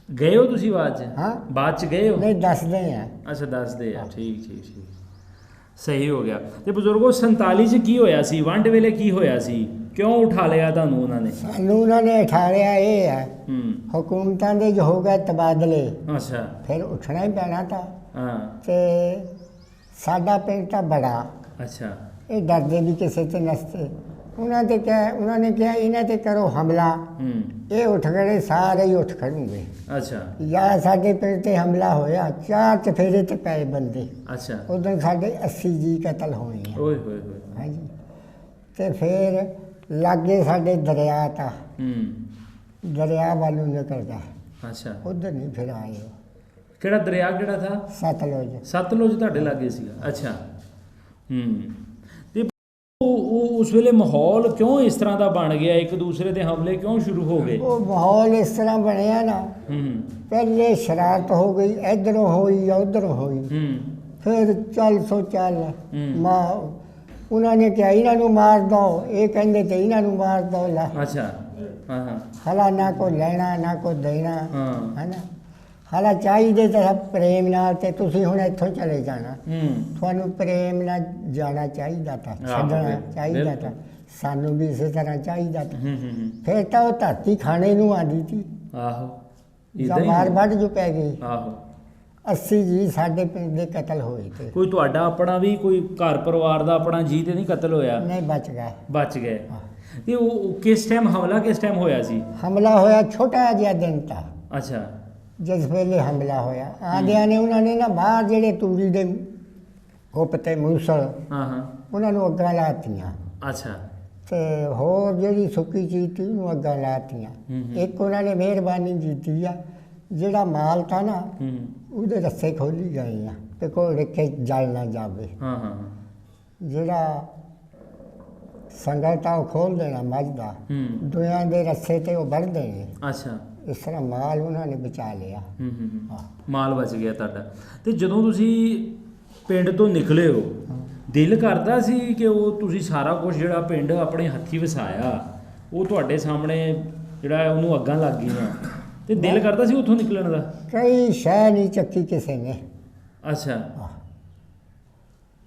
ਗਏ ਹੋ ਤੁਸੀਂ ਬਾਅਦ 'ਚ? ਹਾਂ ਬਾਅਦ 'ਚ ਗਏ ਹੋ? ਨਹੀਂ ਦੱਸਦੇ ਆ। ਅੱਛਾ ਦੱਸਦੇ ਆ, ਠੀਕ ਠੀਕ ਠੀਕ, ਸਹੀ ਹੋ ਗਿਆ। ਤੇ ਬਜ਼ੁਰਗੋ 47 'ਚ ਕੀ ਹੋਇਆ ਸੀ? ਵੰਡ ਵੇਲੇ ਕੀ ਹੋਇਆ ਸੀ? ਕਿਉਂ ਉਠਾ ਲਿਆ ਤੁਹਾਨੂੰ ਉਹਨਾਂ ਨੇ? ਸਾਨੂੰ ਉਹਨਾਂ ਨੇ ਉਠਾਲਿਆ ਇਹ ਹੈ, ਹਕੂਮਤਾਂ ਦੇ ਜੋ ਹੋ ਗਏ ਤਬਾਦਲੇ, ਅੱਛਾ ਫਿਰ ਉੱਠਣਾ ਹੀ ਪੈਣਾ ਤਾਂ। ਹਾਂ ਤੇ ਸਾਡਾ ਪਿੰਡ ਤਾਂ ਬੜਾ, ਅੱਛਾ ਇਹ ਡਰਦੇ ਵੀ ਕਿਸੇ ਤੇ ਨਸਤੇ। ਉਹਨਾਂ ਨੇ ਕਿਹਾ ਇਹਨਾਂ ਤੇ ਕਰੋ ਹਮਲਾ। ਇਹ ਉੱਠ ਖੜੇ, ਸਾਰੇ ਹੀ ਉੱਠ ਖੜੂਗੇ। ਅੱਛਾ ਜਾਂ ਸਾਡੇ ਪਿੰਡ ਤੇ ਹਮਲਾ ਹੋਇਆ, 4 ਚਫੇਰੇ ਤੇ ਪਏ ਬੰਦੇ। ਅੱਛਾ ਉਦੋਂ ਸਾਡੇ 80 ਜੀ ਕਤਲ ਹੋਏ ਆ। ਓਏ ਹੋਏ ਹੋਏ। ਹਾਂਜੀ ਤੇ ਫਿਰ ਲਾਗੇ ਸਾਡੇ ਦਰਿਆ ਤਾ, ਦਰਿਆ ਵੱਲ ਨੂੰ ਨਿਕਲਦਾ। ਅੱਛਾ ਉਧਰ ਨਹੀਂ ਫਿਰ ਆਏ ਉਹ। ਕਿਹੜਾ ਦਰਿਆ ਕਿਹੜਾ ਥਾ? ਸਤਲੁਜ। ਸਤਲੁਜ ਤੁਹਾਡੇ ਲਾਗੇ ਸੀਗਾ? ਅੱਛਾ ਤੇ ਉਹ ਉਸ ਵੇਲੇ ਮਾਹੌਲ ਕਿਉਂ ਇਸ ਤਰ੍ਹਾਂ ਦਾ ਬਣ ਗਿਆ? ਇੱਕ ਦੂਸਰੇ ਦੇ ਹਮਲੇ ਕਿਉਂ ਸ਼ੁਰੂ ਹੋ ਗਏ? ਉਹ ਮਾਹੌਲ ਇਸ ਤਰ੍ਹਾਂ ਬਣਿਆ ਨਾ, ਪਹਿਲੇ ਸ਼ਰਾਰਤ ਹੋ ਗਈ, ਇੱਧਰੋਂ ਹੋਈ ਜਾਂ ਉੱਧਰੋਂ ਹੋਈ। ਫਿਰ ਚੱਲ ਸੋ ਚੱਲ ਮਾਂ ਉਹਨਾਂ ਨੇ ਕਿਹਾ ਇਹਨਾਂ ਨੂੰ ਮਾਰ ਦੋ, ਇਹ ਕਹਿੰਦੇ ਤੇ ਇਹਨਾਂ ਨੂੰ ਮਾਰ ਦੋ। ਲਾ ਅੱਛਾ ਹਾਂ ਹਾਂ ਹਲਾ ਨਾ ਕੋ ਲੈਣਾ ਨਾ ਕੋ ਦੇਣਾ, ਹਾਂ ਹੈ ਨਾ। ਹਾਲਾ ਚਾਹੀਦੇ ਤਾਂ ਸਭ ਪ੍ਰੇਮ ਨਾਲ, ਤੇ ਤੁਸੀਂ ਹੁਣ ਇੱਥੋਂ ਚਲੇ ਜਾਣਾ। ਤੁਹਾਨੂੰ ਪ੍ਰੇਮ ਨਾਲ ਜਾਣਾ ਚਾਹੀਦਾ ਤਾਂ, ਛੱਡਣਾ ਚਾਹੀਦਾ ਤਾਂ, ਸਾਨੂੰ ਵੀ ਇਸੇ ਤਰ੍ਹਾਂ ਚਾਹੀਦਾ ਤਾਂ। ਫਿਰ ਤਾਂ ਉਹ ਧਰਤੀ ਖਾਣੇ ਨੂੰ ਆਂਦੀ ਸੀ। ਆਹੋ ਜਾਂ ਮਾਰ ਵੱਢ ਜੋ ਪੈ ਗਈ। ਆਹੋ 80 ਜੀ ਸਾਡੇ ਪਿੰਡ ਦੇ ਕਤਲ ਹੋਏ ਤੇ। ਕੋਈ ਤੁਹਾਡਾ ਆਪਣਾ ਵੀ ਕੋਈ ਘਰ ਪਰਿਵਾਰ ਦਾ ਆਪਣਾ ਜੀ ਤੇ ਨਹੀਂ ਕਤਲ ਹੋਇਆ? ਨਹੀਂ ਬਚ ਗਏ। ਬਚ ਗਏ। ਤੇ ਉਹ ਕਿਸ ਟਾਈਮ ਹਮਲਾ ਕਿਸ ਟਾਈਮ ਹੋਇਆ ਸੀ? ਹਮਲਾ ਹੋਇਆ ਛੋਟਾ ਜਿਹਾ ਦਿਨ ਤਾਂ। ਅੱਛਾ ਜਿਸ ਵੇਲੇ ਹਮਲਾ ਹੋਇਆ ਆਂਦਿਆਂ ਨੇ ਉਹਨਾਂ ਨੇ ਨਾ ਬਾਹਰ ਜਿਹੜੇ ਤੂੜੀ ਦੇ ਗੁੱਪ ਤੇ ਮੂਸਲ, ਹਾਂ ਹਾਂ ਉਹਨਾਂ ਨੂੰ ਅੱਗਾਂ ਲਾਤੀਆਂ। ਅੱਛਾ ਤੇ ਹੋਰ ਜਿਹੜੀ ਸੁੱਕੀ ਚੀਜ਼ ਸੀ ਉਹਨੂੰ ਅੱਗਾਂ ਲਾਤੀਆਂ। ਇੱਕ ਉਹਨਾਂ ਨੇ ਮਿਹਰਬਾਨੀ ਕੀਤੀ ਆ, ਜਿਹੜਾ ਮਾਲ ਤਾਂ ਨਾ ਉਹਦੇ ਰੱਸੇ ਖੋਲੀ ਗਏ ਆ ਤੇ ਕੋਈ ਰੱਖੇ ਜਲ ਨਾ ਜਾਵੇ। ਹਾਂ ਹਾਂ ਜਿਹੜਾ ਸੰਗਲ ਤਾਂ ਉਹ ਖੋਲ ਦੇਣਾ ਮੱਝ ਦਾ, ਦੁਆਂ ਦੇ ਰੱਸੇ ਤੇ ਉਹ ਵੱਢ ਦੇਣੇ। ਅੱਛਾ ਇਸ ਤਰ੍ਹਾਂ ਮਾਲ ਉਹਨਾਂ ਨੇ ਬਚਾ ਲਿਆ। ਮਾਲ ਬਚ ਗਿਆ ਤੁਹਾਡਾ। ਤੇ ਜਦੋਂ ਤੁਸੀਂ ਪਿੰਡ ਤੋਂ ਨਿਕਲੇ ਹੋ, ਦਿਲ ਕਰਦਾ ਸੀ ਕਿ ਉਹ ਤੁਸੀਂ ਸਾਰਾ ਕੁਝ ਜਿਹੜਾ ਪਿੰਡ ਆਪਣੇ ਹੱਥੀਂ ਵਸਾਇਆ ਉਹ ਤੁਹਾਡੇ ਸਾਹਮਣੇ ਜਿਹੜਾ ਉਹਨੂੰ ਅੱਗਾਂ ਲੱਗ ਗਈਆਂ, ਤੇ ਦਿਲ ਕਰਦਾ ਸੀ ਉੱਥੋਂ ਨਿਕਲਣ ਦਾ? ਕਈ ਸ਼ੈ ਨਹੀਂ ਚੱਕੀ ਕਿਸੇ ਨੇ। ਅੱਛਾ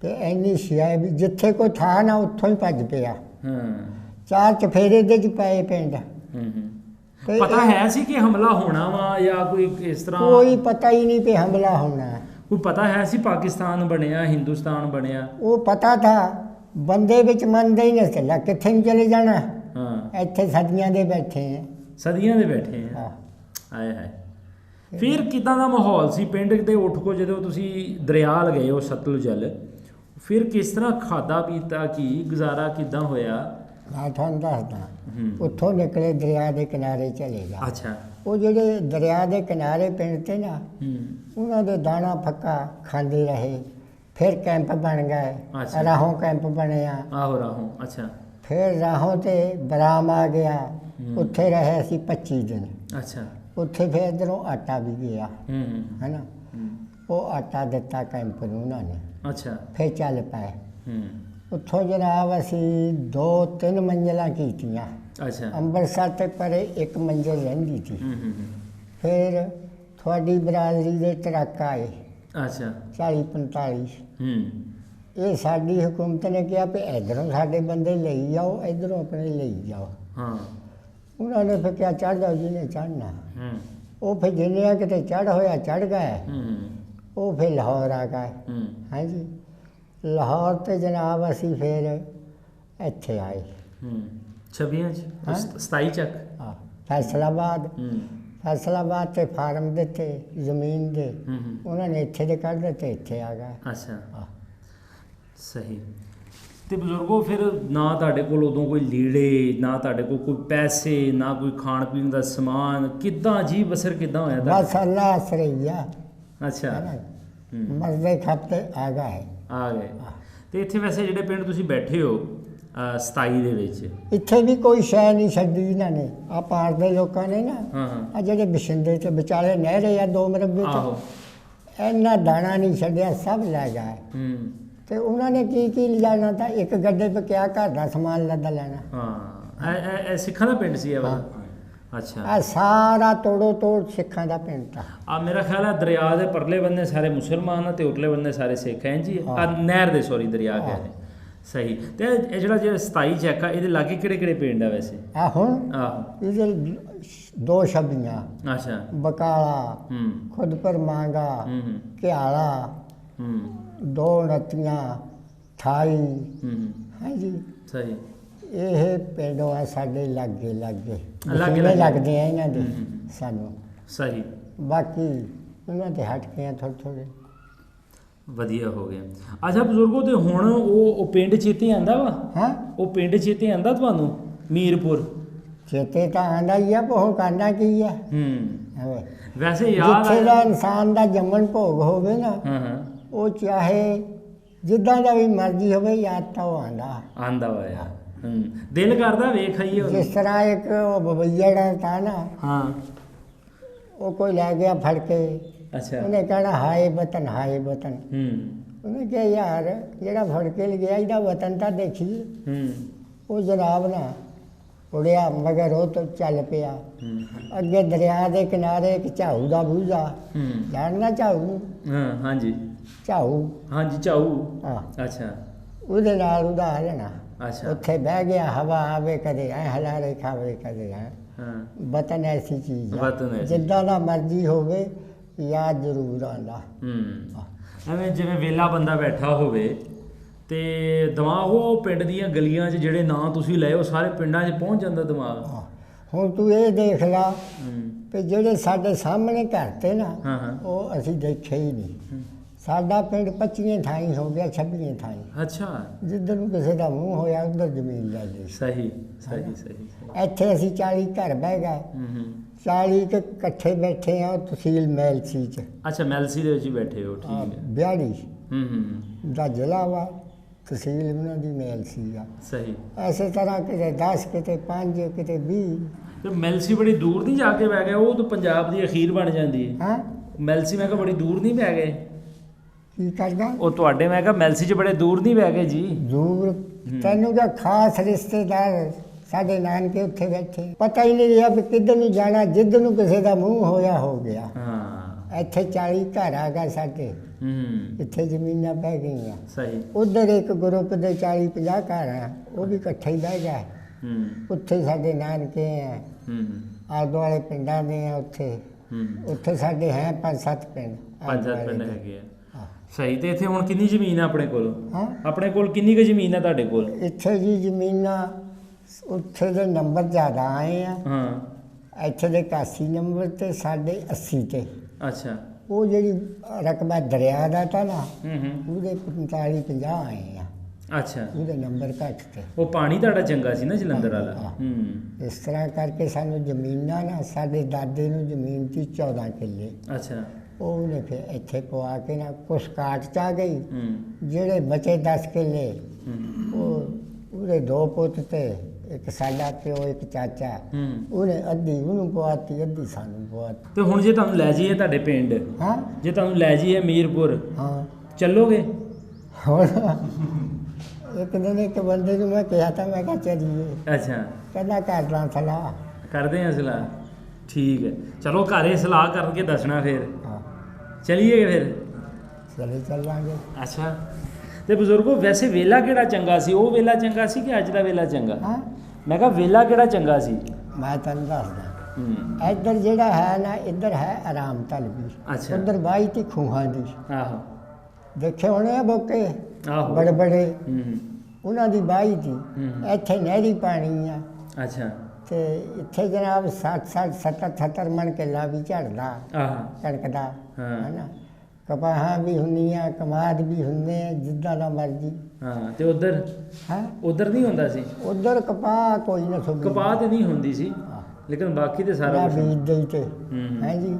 ਤੇ ਇੰਨੀ ਸ਼ੈ ਵੀ ਜਿੱਥੇ ਕੋਈ ਥਾਂ ਨਾ ਉੱਥੋਂ ਹੀ ਭੱਜ ਪਿਆ। ਹਾਂ 4 ਚਫੇਰੇ ਦੇ ਚ ਪਏ ਪਿੰਡ। ਤੇ ਪਤਾ ਹੈ ਸੀ ਕਿ ਹਮਲਾ ਹੋਣਾ ਵਾ ਜਾਂ ਕੋਈ ਇਸ ਤਰ੍ਹਾਂ? ਕੋਈ ਪਤਾ ਹੀ ਨਹੀਂ ਕਿ ਹਮਲਾ ਹੋਣਾ। ਕੋਈ ਪਤਾ ਹੈ ਸੀ ਪਾਕਿਸਤਾਨ ਬਣਿਆ, ਹਿੰਦੁਸਤਾਨ ਬਣਿਆ? ਉਹ ਪਤਾ ਥਾ, ਬੰਦੇ ਵਿੱਚ ਮੰਨਦੇ ਹੀ ਨਹੀਂ ਚੱਲਾ, ਕਿੱਥੇ ਨੂੰ ਚਲੇ ਜਾਣਾ। ਹਾਂ ਇੱਥੇ ਸਦੀਆਂ ਦੇ ਬੈਠੇ ਆ। ਸਦੀਆਂ ਦੇ ਬੈਠੇ ਆ। ਹਾਂ ਆਏ ਹਾਏ। ਫਿਰ ਕਿੱਦਾਂ ਦਾ ਮਾਹੌਲ ਸੀ ਪਿੰਡ ਦੇ? ਉੱਠ ਕੋ ਜਦੋਂ ਤੁਸੀਂ ਦਰਿਆ ਲਗਏ ਹੋ ਸਤਲੁਜ ਜਲ, ਫਿਰ ਕਿਸ ਤਰ੍ਹਾਂ ਖਾਦਾ ਪੀਤਾ, ਕੀ ਗੁਜ਼ਾਰਾ ਕਿੱਦਾਂ ਹੋਇਆ? ਮੈਂ ਤੁਹਾਨੂੰ ਦੱਸਦਾ, ਉੱਥੋਂ ਨਿਕਲੇ ਦਰਿਆ ਦੇ ਕਿਨਾਰੇ ਚਲੇ ਜਾ। ਅੱਛਾ। ਉਹ ਜਿਹੜੇ ਦਰਿਆ ਦੇ ਕਿਨਾਰੇ ਪਿੰਡ ਤੇ ਨਾ, ਉਹਨਾਂ ਦੇ ਦਾਣਾ ਫੱਕਾ ਖਾਂਦੇ ਰਹੇ। ਫਿਰ ਕੈਂਪ ਬਣ ਗਏ, ਅੱਛਾ। ਰਾਹੋਂ ਕੈਂਪ ਬਣਿਆ। ਆਹੋ ਰਾਹੋਂ, ਅੱਛਾ। ਫਿਰ ਰਾਹੋਂ ਤੇ ਬਰਾਮ ਆ ਗਿਆ, ਉੱਥੇ ਰਹੇ ਅਸੀਂ 25 ਦਿਨ। ਅੱਛਾ। ਉੱਥੇ ਫਿਰ ਇੱਧਰੋਂ ਆਟਾ ਵੀ ਗਿਆ, ਹੈ ਨਾ। ਉਹ ਆਟਾ ਦਿੱਤਾ ਕੈਂਪ ਨੂੰ ਉਹਨਾਂ ਨੇ। ਅੱਛਾ। ਫਿਰ ਚੱਲ ਪਏ। ਉੱਥੋਂ ਜਨਾਬ ਅਸੀਂ 2-3 ਮੰਜ਼ਲਾਂ ਕੀਤੀਆਂ। ਅੱਛਾ। ਅੰਮ੍ਰਿਤਸਰ ਤੇ ਪਰੇ ਇੱਕ ਮੰਜ਼ਲ ਰਹਿੰਦੀ ਸੀ। ਫਿਰ ਤੁਹਾਡੀ ਬਰਾਦਰੀ ਦੇ ਟਰੱਕ ਆਏ। ਅੱਛਾ। 40-45। ਇਹ ਸਾਡੀ ਹਕੂਮਤ ਨੇ ਕਿਹਾ ਵੀ ਇੱਧਰੋਂ ਸਾਡੇ ਬੰਦੇ ਲਈ ਜਾਓ, ਇੱਧਰੋਂ ਆਪਣੇ ਲਈ ਜਾਓ। ਹਾਂ। ਉਹਨਾਂ ਨੇ ਫਿਰ ਕਿਹਾ ਚੜ੍ਹ ਜਾਓ ਜਿਹਨੇ ਚੜ੍ਹਨਾ। ਉਹ ਫਿਰ ਜਿੰਨੇ ਕਿਤੇ ਚੜ੍ਹ ਹੋਇਆ ਚੜ੍ਹ ਗਏ। ਉਹ ਫਿਰ ਲਾਹੌਰ ਆ ਗਏ। ਹਾਂਜੀ। ਲਾਹੌਰ ਤੇ ਜਨਾਬ ਅਸੀਂ ਫਿਰ ਇੱਥੇ ਆਏ। 26 ਚ 27 ਚੱਕ। ਹਾਂ, ਫੈਸਲਾਬਾਦ। ਫੈਸਲਾਬਾਦ ਤੇ ਫਾਰਮ ਦਿੱਤੇ ਜ਼ਮੀਨ ਦੇ, ਉਹਨਾਂ ਨੇ ਇੱਥੇ ਦੇ ਕੱਢ ਦਿੱਤੇ, ਇੱਥੇ ਆ ਗਏ। ਅੱਛਾ। ਸਹੀ। ਤੇ ਬਜ਼ੁਰਗੋ ਫਿਰ ਨਾ ਤੁਹਾਡੇ ਕੋਲ ਉਦੋਂ ਕੋਈ ਲੀੜੇ, ਨਾ ਤੁਹਾਡੇ ਕੋਲ ਕੋਈ ਪੈਸੇ, ਨਾ ਕੋਈ ਖਾਣ ਪੀਣ ਦਾ ਸਮਾਨ, ਕਿੱਦਾਂ ਜੀ ਬਸਰ ਕਿੱਦਾਂ ਹੋਇਆ ਤੁਹਾਡਾ? ਬਸ ਅੱਲਾ ਅਸਰਈਆ। ਅੱਛਾ। ਮਰਦੇ ਖਾਤੇ ਆ ਗਏ। ਆ ਗਏ। ਤੇ ਇੱਥੇ ਵੈਸੇ ਜਿਹੜੇ ਪਿੰਡ ਤੁਸੀਂ ਬੈਠੇ ਹੋ 27 ਦੇ ਵਿੱਚ, ਇੱਥੇ ਵੀ ਕੋਈ ਸ਼ੈ ਨਹੀਂ ਛੱਡੀ ਇਹਨਾਂ ਨੇ। ਆ ਪਾਰ ਦੇ ਲੋਕਾਂ ਨੇ ਨਾ, ਆ ਜਿਹੜੇ ਬਸ਼ਿੰਦੇ ਤੇ ਵਿਚਾਲੇ ਨਹਿਰੇ ਆ 2 ਮਰਬੇ ਚ, ਇੰਨਾ ਦਾਣਾ ਨਹੀਂ ਛੱਡਿਆ, ਸਭ ਲੈ ਗਏ। ਤੇ ਉਹਨਾਂ ਨੇ ਕੀ ਲਿਜਾਣਾ ਤਾਂ ਇੱਕ ਗੱਡੇ 'ਤੇ ਕਿਆ ਘਰ ਦਾ ਸਮਾਨ ਲੱਦਾ ਲੈਣਾ। ਹਾਂ, ਇਹ ਸਿੱਖਾਂ ਦਾ ਪਿੰਡ ਸੀ ਇਹ ਵਾਲਾ? ਅੱਛਾ। ਆ ਸਾਰਾ ਤੋੜੋ ਤੋੜ ਸਿੱਖਾਂ ਦਾ ਪਿੰਡ ਤਾਂ। ਆ ਮੇਰਾ ਖਿਆਲ ਹੈ ਦਰਿਆ ਦੇ ਪਰਲੇ ਬੰਨੇ ਸਾਰੇ ਮੁਸਲਮਾਨ ਆ ਤੇ ਉਰਲੇ ਬੰਨੇ ਸਾਰੇ ਸਿੱਖ ਹੈ ਜੀ। ਆ ਨਹਿਰ ਦੇ, ਸੌਰੀ, ਦਰਿਆ ਕਹਿੰਦੇ। ਸਹੀ। ਤੇ ਇਹ ਜਿਹੜਾ 27 ਚੈੱਕ ਆ, ਇਹਦੇ ਲਾਗੇ ਕਿਹੜੇ ਕਿਹੜੇ ਪਿੰਡ ਆ ਵੈਸੇ? ਆ ਹੁਣ ਆਹੋ, ਇਹਦੇ 2 ਛੱਬੀਆਂ। ਅੱਛਾ। ਬਕਾਲਾ, ਖੁਦਪੁਰ ਮਾਂਗਾ, ਘਿਆਲਾ, 2 ਨਤੀਆਂ, 28। ਹਾਂਜੀ। ਸਹੀ। ਇਹ ਪਿੰਡੋਂ ਆ ਸਾਡੇ ਲਾਗੇ ਲਾਗੇ ਲਾਗੇ ਲੱਗਦੇ ਆ ਇਹਨਾਂ ਦੇ ਸਾਨੂੰ। ਸਹੀ। ਬਾਕੀ ਉਹਨਾਂ ਤੇ ਹਟ ਕੇ ਆ ਥੋੜ੍ਹੇ। ਵਧੀਆ ਹੋ ਗਿਆ। ਅੱਛਾ ਬਜ਼ੁਰਗੋ, ਤੇ ਹੁਣ ਉਹ ਪਿੰਡ ਚੇਤੇ ਆਂਦਾ ਵਾ? ਹਾਂ, ਉਹ ਪਿੰਡ ਚੇਤੇ ਆਂਦਾ ਤੁਹਾਨੂੰ? ਮੀਰਪੁਰ ਚੇਤੇ ਤਾਂ ਆਂਦਾ ਹੀ ਆ, ਹੁਣ ਕਰਨਾ ਕੀ ਆ। ਵੈਸੇ ਯਾਦ ਜਿੱਥੇ ਦਾ ਇਨਸਾਨ ਦਾ ਜੰਮਣ ਭੋਗ ਹੋਵੇ ਨਾ, ਉਹ ਚਾਹੇ ਜਿੱਦਾਂ ਦਾ ਵੀ ਮਰਜ਼ੀ ਹੋਵੇ, ਯਾਦ ਤਾਂ ਉਹ ਆਂਦਾ ਵਾ ਯਾਰ। ਦਿਲ ਕਰਦਾ ਵੇਖ ਆਈਏ। ਜਿਸ ਤਰ੍ਹਾਂ ਇੱਕ ਉਹ ਬਬਈਆ ਤਾਂ ਨਾ, ਹਾਂ, ਉਹ ਕੋਈ ਲੈ ਗਿਆ ਫੜ ਕੇ। ਅੱਛਾ। ਉਹਨੇ ਕਹਿਣਾ ਹਾਏ ਵਤਨ, ਹਾਏ ਵਤਨ। ਉਹਨੇ ਕਿਹਾ ਯਾਰ ਜਿਹੜਾ ਫੜ ਕੇ ਲਿਆ ਇਹਦਾ ਵਤਨ ਤਾਂ ਦੇਖੀਏ। ਉਹ ਜਨਾਬ ਨਾ ਉੜਿਆ, ਮਗਰ ਉਹ ਤੋਂ ਚੱਲ ਪਿਆ। ਅੱਗੇ ਦਰਿਆ ਦੇ ਕਿਨਾਰੇ ਇੱਕ ਝਾਊ ਦਾ ਬੂਝਾ, ਜਾਣਨਾ ਝਾਊ? ਹਾਂਜੀ। ਝਾਊ। ਹਾਂਜੀ, ਝਾਊ। ਹਾਂ। ਅੱਛਾ। ਉਹਦੇ ਨਾਲ ਉਹਦਾ ਹਲਣਾ। ਅੱਛਾ। ਉੱਥੇ ਬਹਿ ਗਿਆ, ਹਵਾ ਆਵੇ ਕਦੇ ਐ ਹਲਾਰੇ ਖਾਵੇ ਕਦੇ ਐ। ਵਤਨ ਐਸੀ ਚੀਜ਼ ਆ, ਜਿੱਦਾਂ ਦਾ ਮਰਜ਼ੀ ਹੋਵੇ ਯਾਦ ਜ਼ਰੂਰ ਆਉਂਦਾ। ਐਵੇਂ ਜਿਵੇਂ ਵੇਲਾ ਬੰਦਾ ਬੈਠਾ ਹੋਵੇ ਤੇ ਦਿਮਾਗ ਉਹ ਪਿੰਡ ਦੀਆਂ ਗਲੀਆਂ 'ਚ ਜਿਹੜੇ ਨਾਂ ਤੁਸੀਂ ਲਏ ਉਹ ਸਾਰੇ ਪਿੰਡਾਂ 'ਚ ਪਹੁੰਚ ਜਾਂਦਾ ਦਿਮਾਗ। ਹੁਣ ਤੂੰ ਇਹ ਦੇਖ ਲਾ ਵੀ ਜਿਹੜੇ ਸਾਡੇ ਸਾਹਮਣੇ ਘਰ ਤੇ ਨਾ, ਉਹ ਅਸੀਂ ਦੇਖੇ ਹੀ ਨਹੀਂ। ਸਾਡਾ ਪਿੰਡ 25 ਥਾਈਂ ਹੋ ਗਿਆ, 26 ਥਾਈਂ। ਅੱਛਾ। ਜਿੱਧਰ ਨੂੰ ਕਿਸੇ ਦਾ ਮੂੰਹ ਹੋਇਆ ਉਧਰ ਜ਼ਮੀਨ ਲੈ ਲਈ। ਸਹੀ ਸਹੀ ਸਹੀ। ਇੱਥੇ ਅਸੀਂ 40 ਘਰ ਬਹਿ ਗਏ। 40 ਕੇ ਇਕੱਠੇ ਬੈਠੇ ਆ ਤਹਿਸੀਲ ਮੈਲਸੀ 'ਚ। ਅੱਛਾ, ਮੈਲਸੀ ਦੇ ਵਿੱਚ ਹੀ ਬੈਠੇ ਹੋ? ਠੀਕ ਹੈ। ਬਿਆੜੀ ਦਾ ਜ਼ਿਲ੍ਹਾ ਵਾ, ਤਹਿਸੀਲ ਉਹਨਾਂ ਦੀ ਮੈਲਸੀ ਆ। ਸਹੀ। ਐਸੇ ਤਰ੍ਹਾਂ ਕਿਤੇ 10, ਕਿਤੇ 5, ਕਿਤੇ 20। ਤੇ ਮੈਲਸੀ ਬੜੀ ਦੂਰ ਨਹੀਂ ਜਾ ਕੇ ਬਹਿ ਗਏ? ਉਹ ਤਾਂ ਪੰਜਾਬ ਦੀ ਅਖੀਰ ਬਣ ਜਾਂਦੀ ਹੈ। ਹਾਂ, ਮੈਲਸੀ ਮੈਂ ਕਿਹਾ ਬੜੀ ਦੂਰ ਨਹੀਂ ਬਹਿ ਗਏ? ਕੀ ਕਰਦਾ ਉਹ ਤੁਹਾਡੇ, ਮੈਂ ਕਿਹਾ ਮੈਲਸੀ 'ਚ ਬੜੇ ਦੂਰ ਨਹੀਂ ਬਹਿ ਗਏ ਜੀ? ਦੂਰ ਤੈਨੂੰ ਕਿਹਾ, ਖਾਸ ਰਿਸ਼ਤੇਦਾਰ ਸਾਡੇ ਨਾਨਕੇ ਉੱਥੇ ਬੈਠੇ, ਪਤਾ ਹੀ ਨਹੀਂ ਰਿਹਾ ਵੀ ਕਿੱਧਰ ਨੂੰ ਜਾਣਾ, ਜਿੱਧਰ ਨੂੰ ਕਿਸੇ ਦਾ ਮੂੰਹ ਹੋਇਆ ਹੋ ਗਿਆ। ਇੱਥੇ 40 ਘਰ ਆ ਗਏ ਸਾਡੇ, ਇੱਥੇ ਜ਼ਮੀਨਾਂ ਪੈ ਗਈਆਂ। ਸਹੀ। ਉਧਰ ਇੱਕ ਗਰੁੱਪ ਦੇ 40-50 ਘਰ ਆ, ਉਹ ਵੀ ਇਕੱਠੇ ਹੀ ਬਹਿ ਗਏ। ਉੱਥੇ ਸਾਡੇ ਨਾਨਕੇ ਆ, ਆਲੇ ਦੁਆਲੇ ਪਿੰਡਾਂ ਦੇ ਆ। ਉੱਥੇ ਸਾਡੇ ਹੈ 5-7 ਪਿੰਡ। 5-7 ਪਿੰਡ ਹੈਗੇ ਆ। ਸਹੀ। ਤੇ ਇੱਥੇ ਹੁਣ ਕਿੰਨੀ ਜ਼ਮੀਨ ਆ ਆਪਣੇ ਕੋਲ? ਹਾਂ, ਆਪਣੇ ਕੋਲ ਕਿੰਨੀ ਕੁ ਜ਼ਮੀਨ ਆ ਤੁਹਾਡੇ ਕੋਲ? ਇੱਥੇ ਜੀ ਜ਼ਮੀਨਾਂ ਉੱਥੇ ਦੇ ਨੰਬਰ ਜ਼ਿਆਦਾ ਆਏ ਆ। ਇੱਥੇ ਦੇ 81 ਨੰਬਰ ਤੇ ਸਾਡੇ 80 ਤੇ। ਅੱਛਾ। ਉਹ ਜਿਹੜੀ ਰਕਬਾ ਦਰਿਆ ਦਾ ਤਾਂ ਨਾ ਹੂੰ। ਉਹਦੇ 45-50 ਆਏ ਆ। ਅੱਛਾ। ਉਹਦੇ ਨੰਬਰ ਘੱਟ ਤੇ। ਉਹ ਪਾਣੀ ਤੁਹਾਡਾ ਚੰਗਾ ਸੀ ਨਾ ਜਲੰਧਰ ਵਾਲਾ। ਹਾਂ। ਹੂੰ। ਇਸ ਤਰ੍ਹਾਂ ਕਰਕੇ ਸਾਨੂੰ ਜ਼ਮੀਨਾਂ ਨਾ, ਸਾਡੇ ਦਾਦੇ ਨੂੰ ਜ਼ਮੀਨ ਸੀ 14 ਕਿੱਲੇ। ਅੱਛਾ। ਉਹ ਉਹਨੇ ਫਿਰ ਇੱਥੇ ਪਵਾ ਕੇ ਨਾ ਕੁਛ ਕਾਟ 'ਚ ਆ ਗਈ। ਹੂੰ। ਜਿਹੜੇ ਬਚੇ 10 ਕਿੱਲੇ ਹੂੰ। ਉਹਦੇ 2 ਪੁੱਤ ਤੇ ਇੱਕ ਸਾਡਾ ਪਿਓ, ਇੱਕ ਚਾਚਾ। ਹੂੰ। ਉਹਨੇ ਅੱਧੀ ਉਹਨੂੰ ਪਵਾਤੀ, ਅੱਧੀ ਸਾਨੂੰ ਪਵਾਤੀ। ਤੇ ਹੁਣ ਜੇ ਤੁਹਾਨੂੰ ਲੈ ਜਾਈਏ ਤੁਹਾਡੇ ਪਿੰਡ, ਹਾਂ ਜੇ ਤੁਹਾਨੂੰ ਲੈ ਜਾਈਏ ਮੀਰਪੁਰ, ਹਾਂ। ਚੱਲੋਗੇ? ਹੋਰ ਇੱਕ ਦਿਨ ਇੱਕ ਬੰਦੇ ਨੂੰ ਮੈਂ ਕਿਹਾ ਤਾਂ, ਮੈਂ ਕਿਹਾ ਚੱਲੀਏ। ਅੱਛਾ। ਕਹਿੰਦਾ ਕਰ ਲਾਂ ਸਲਾਹ। ਕਰਦੇ ਹਾਂ ਸਲਾਹ। ਠੀਕ ਹੈ, ਚਲੋ ਘਰੇ ਸਲਾਹ ਕਰਕੇ ਦੱਸਣਾ ਫਿਰ। ਹਾਂ ਚਲੀਏ ਫਿਰ? ਚਲੇ ਚੱਲਾਂਗੇ। ਅੱਛਾ। ਤੇ ਬਜ਼ੁਰਗੋ, ਵੈਸੇ ਵੇਲਾ ਕਿਹੜਾ ਚੰਗਾ ਸੀ? ਉਹ ਵੇਲਾ ਚੰਗਾ ਸੀ ਕਿ ਅੱਜ ਦਾ ਵੇਲਾ ਚੰਗਾ? ਹਾਂ ਮੈਂ ਕਿਹਾ ਵੇਲਾ ਕਿਹੜਾ ਚੰਗਾ ਸੀ? ਮੈਂ ਤੁਹਾਨੂੰ ਦੱਸਦਾ। ਹੂੰ। ਇੱਧਰ ਜਿਹੜਾ ਹੈ ਨਾ, ਇੱਧਰ ਹੈ ਆਰਾਮ ਤਲਬੀ। ਅੱਛਾ। ਉੱਧਰ ਬਾਈ ਤੀ ਖੂਹਾਂ ਦੀ। ਆਹੋ। ਦੇਖੇ ਹੋਣੇ ਆ ਬੋਕੇ ਆਹੋ। ਬੜੇ ਬੜੇ, ਹੂੰ। ਉਹਨਾਂ ਦੀ ਬਾਈ ਤੀ। ਹੂੰ। ਇੱਥੇ ਨਹਿਰੀ ਪਾਣੀ ਆ ਅੱਛਾ। ਤੇ ਇੱਥੇ ਜਨਾਬ 60 70 ਮਣ ਕਿੱਲਾ ਵੀ ਝੜਦਾ ਆਹ। ਕਣਕ ਦਾ। ਹਾਂ। ਹੈ ਨਾ, ਕਪਾਹਾਂ ਵੀ ਹੁੰਦੀਆਂ, ਕਮਾਦ ਵੀ ਹੁੰਦੇ ਆ, ਜਿੱਦਾਂ ਦਾ ਮਰਜ਼ੀ। ਹਾਂ। ਤੇ ਉਧਰ? ਹੈ ਉਧਰ ਨਹੀਂ ਹੁੰਦਾ ਸੀ? ਉਧਰ ਕਪਾਹ ਕੋਈ ਨਾ ਸੁਣ। ਕਪਾਹ ਤੇ ਨਹੀਂ ਹੁੰਦੀ ਸੀ, ਲੇਕਿਨ ਬਾਕੀ ਤੇ ਸਾਰਾ ਕੁਝ। ਬੀਜਦੇ ਹੀ ਤੇ। ਹੂੰ। ਹੈ ਜੀ।